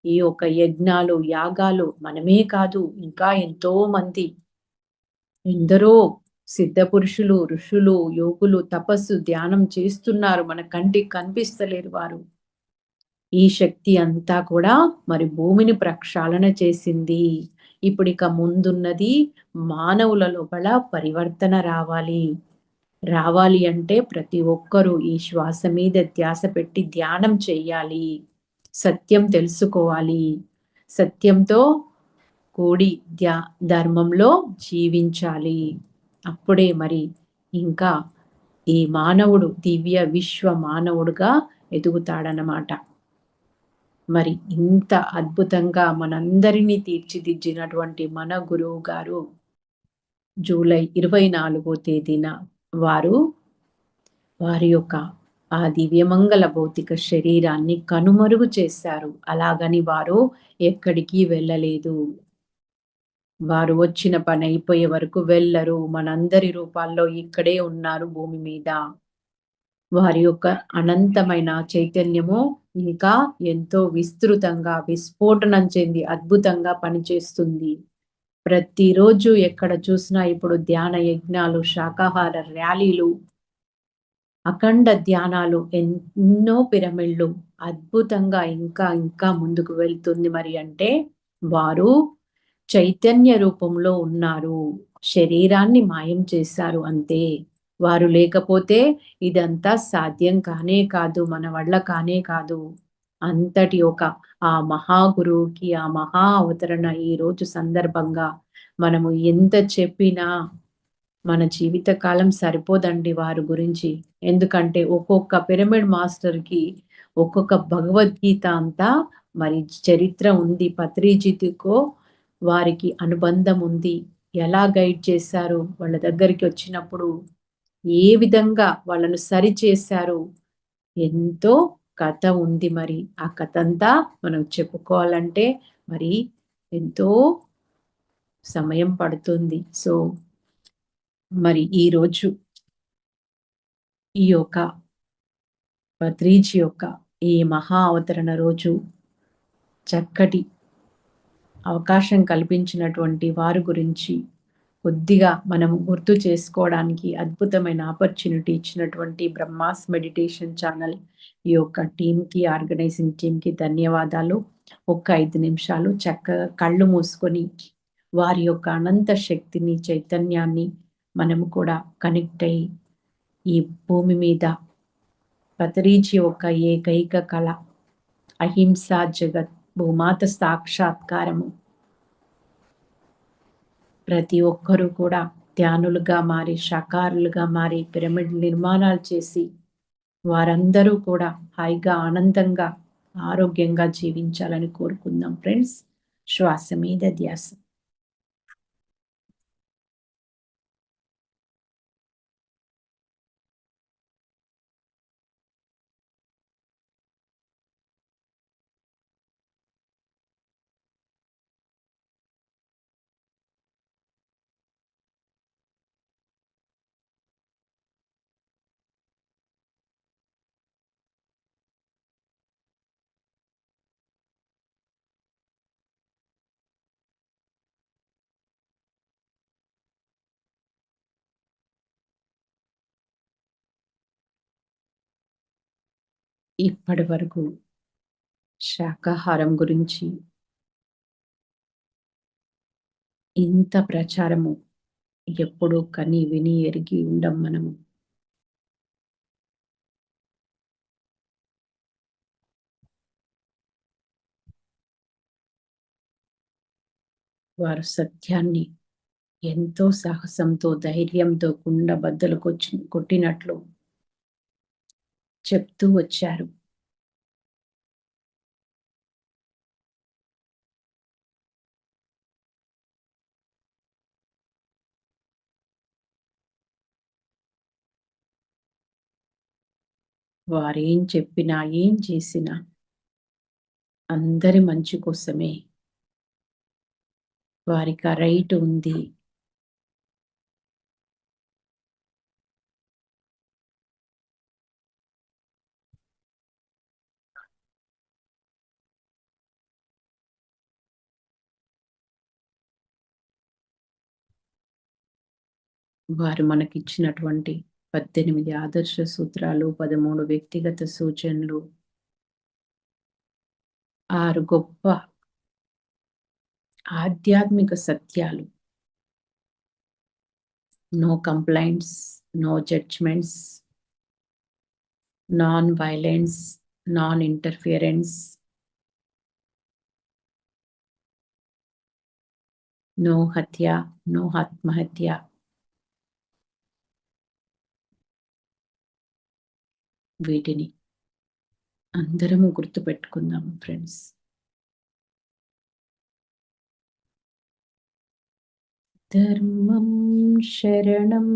ఈ యొక్క యజ్ఞాలు, యాగాలు మనమే కాదు, ఇంకా ఎంతో మంది, ఎందరో సిద్ధ పురుషులు, ఋషులు, యోగులు తపస్సు, ధ్యానం చేస్తున్నారు. మన కంటికి కనిపిస్తలేరు వారు. ఈ శక్తి అంతా కూడా మరి భూమిని ప్రక్షాళన చేసింది. ఇప్పుడిక ముందున్నది మానవుల లోపల పరివర్తన రావాలి. రావాలి అంటే ప్రతి ఒక్కరూ ఈ శ్వాస మీద ధ్యాస పెట్టి ధ్యానం చెయ్యాలి. సత్యం తెలుసుకోవాలి. సత్యంతో కూడి ధర్మంలో జీవించాలి. అప్పుడే మరి ఇంకా ఈ మానవుడు దివ్య విశ్వ మానవుడుగా ఎదుగుతాడనమాట. మరి ఇంత అద్భుతంగా మనందరినీ తీర్చిదిద్దినటువంటి మన గురువు గారు జూలై 24వ తేదీన వారి యొక్క ఆ దివ్యమంగళ భౌతిక శరీరాన్ని కనుమరుగు చేశారు. అలాగని వారు ఎక్కడికి వెళ్ళలేదు. వారు వచ్చిన పని అయిపోయే వరకు వెళ్ళరు. మనందరి రూపాల్లో ఇక్కడే ఉన్నారు భూమి మీద. వారి యొక్క అనంతమైన చైతన్యము ఇంకా ఎంతో విస్తృతంగా విస్ఫోటనం చెంది అద్భుతంగా పనిచేస్తుంది. ప్రతిరోజు ఎక్కడ చూసినా ఇప్పుడు ధ్యాన యజ్ఞాలు, శాకాహార ర్యాలీలు, అఖండ ధ్యానాలు, ఎన్నో పిరమిడ్లు అద్భుతంగా ఇంకా ఇంకా ముందుకు వెళ్తుంది. మరి అంటే వారు చైతన్య రూపంలో ఉన్నారు. శరీరాన్ని మాయం చేశారు అంతే. వారు లేకపోతే ఇదంతా సాధ్యం కానే కాదు, మన వల్ల కానే కాదు. అంతటి ఒక ఆ మహాగురువుకి, ఆ మహా అవతరణ ఈ రోజు సందర్భంగా మనము ఎంత చెప్పినా మన జీవిత కాలం సరిపోదండి వారి గురించి. ఎందుకంటే ఒక్కొక్క పిరమిడ్ మాస్టర్కి ఒక్కొక్క భగవద్గీత అంతా మరి చరిత్ర ఉంది. పత్రిజిత్కో వారికి అనుబంధం ఉంది. ఎలా గైడ్ చేశారు, వాళ్ళ దగ్గరికి వచ్చినప్పుడు ఏ విధంగా వాళ్ళను సరి చేశారు, ఎంతో కథ ఉంది. మరి ఆ కథ అంతా మనం చెప్పుకోవాలంటే మరి ఎంతో సమయం పడుతుంది. సో మరి ఈరోజు ఈ యొక్క పత్రిజీ యొక్క ఈ మహా అవతరణ రోజు చక్కటి అవకాశం కల్పించినటువంటి వారి గురించి కొద్దిగా మనం గుర్తు చేసుకోవడానికి అద్భుతమైన ఆపర్చునిటీ ఇచ్చినటువంటి బ్రహ్మాస్ మెడిటేషన్ ఛానల్ ఈ యొక్క టీంకి, ఆర్గనైజింగ్ టీంకి ధన్యవాదాలు. ఒక్క 5 నిమిషాలు చక్కగా కళ్ళు మూసుకొని వారి యొక్క అనంత శక్తిని, చైతన్యాన్ని మనము కూడా కనెక్ట్ అయ్యి ఈ భూమి మీద ప్రతరించి ఒక ఏకైక కళ అహింసా జగత్, భూమాత సాక్షాత్కారము. ప్రతి ఒక్కరూ కూడా ధ్యానులుగా మారి, శాకారులుగా మారి, పిరమిడ్ నిర్మాణాలు చేసి వారందరూ కూడా హాయిగా, ఆనందంగా, ఆరోగ్యంగా జీవించాలని కోరుకుందాం ఫ్రెండ్స్. శ్వాస మీద ధ్యాస. ఇప్పటి వరకు శాకాహారం గురించి ఇంత ప్రచారము ఎప్పుడూ కని విని ఎరిగి ఉండం మనము. వారు సత్యాన్ని ఎంతో సాహసంతో, ధైర్యంతో కుండ బద్దలు కొట్టినట్లు చెప్తూ వచ్చారు. వారేం చెప్పినా, ఏం చేసినా అందరి మంచి కోసమే. వారికి ఆ రైట్ ఉంది. వారు మనకిచ్చినటువంటి 18 ఆదర్శ సూత్రాలు, 13 వ్యక్తిగత సూచనలు, 6 గొప్ప ఆధ్యాత్మిక సత్యాలు. No complaints, no judgments, non violence, non interference, no హత్య, నో ఆత్మహత్య. వీటిని అందరము గుర్తుపెట్టుకుందాం ఫ్రెండ్స్. ధర్మం శరణం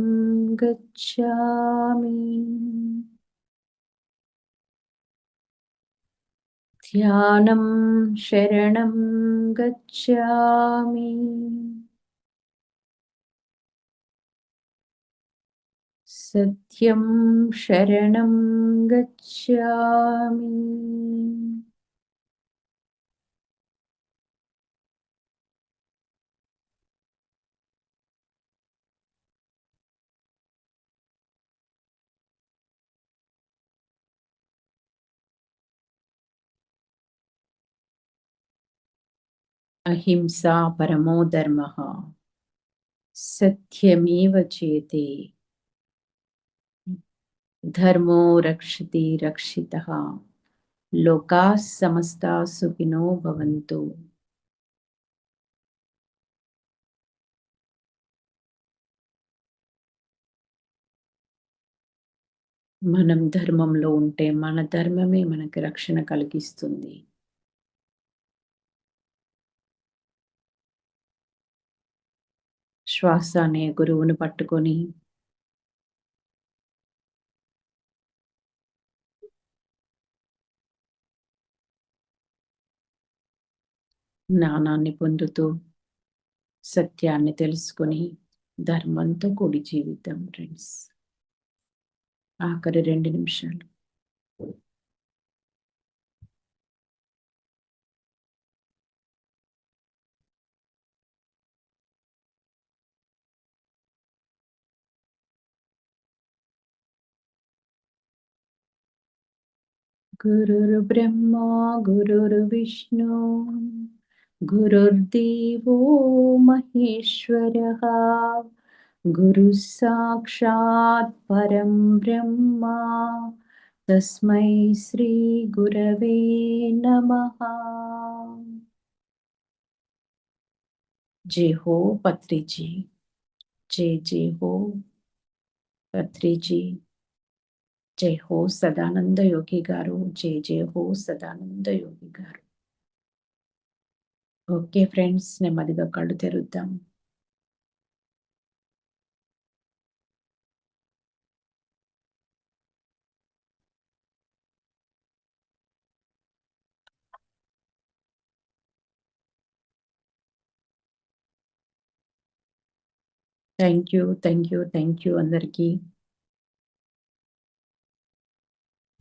గచ్ఛామి, ధ్యానం శరణం గచ్ఛామి, సత్యం శరణం గచ్ఛామి, అహింసా పరమో ధర్మః, సత్యమేవ చేతే, ధర్మో రక్షతి రక్షితః, లోకాః సమస్తాః సుఖినో భవంతు. మనం ధర్మంలో ఉంటే మన ధర్మమే మనకి రక్షణ కలిగిస్తుంది. శ్వాస అనే గురువును పట్టుకొని జ్ఞానాన్ని పొందుతూ సత్యాన్ని తెలుసుకొని ధర్మంతో కూడి జీవితం ఫ్రెండ్స్. ఆఖరి 2 నిమిషాలు. గురుర్బ్రహ్మా గురుర్విష్ణు గురుర్దేవో మహేశ్వరः గురుః సాక్షాత్ పరం బ్రహ్మ తస్మై శ్రీ గురవే నమః. జై హో పత్రిజీ, జై జై హో పత్రిజీ, జై హో సదానంద యోగి గారు, జై జై హో సదానంద యోగి గారు. ఓకే ఫ్రెండ్స్, నెమ్మదిగా కళ్ళు తెరుద్దాం. థ్యాంక్ యూ అందరికీ.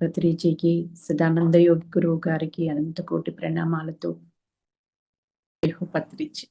పత్రిజీకి, సదానంద యోగి గురువు గారికి అనంత కోటి ప్రణామాలతో. జై హో పత్రిజీ.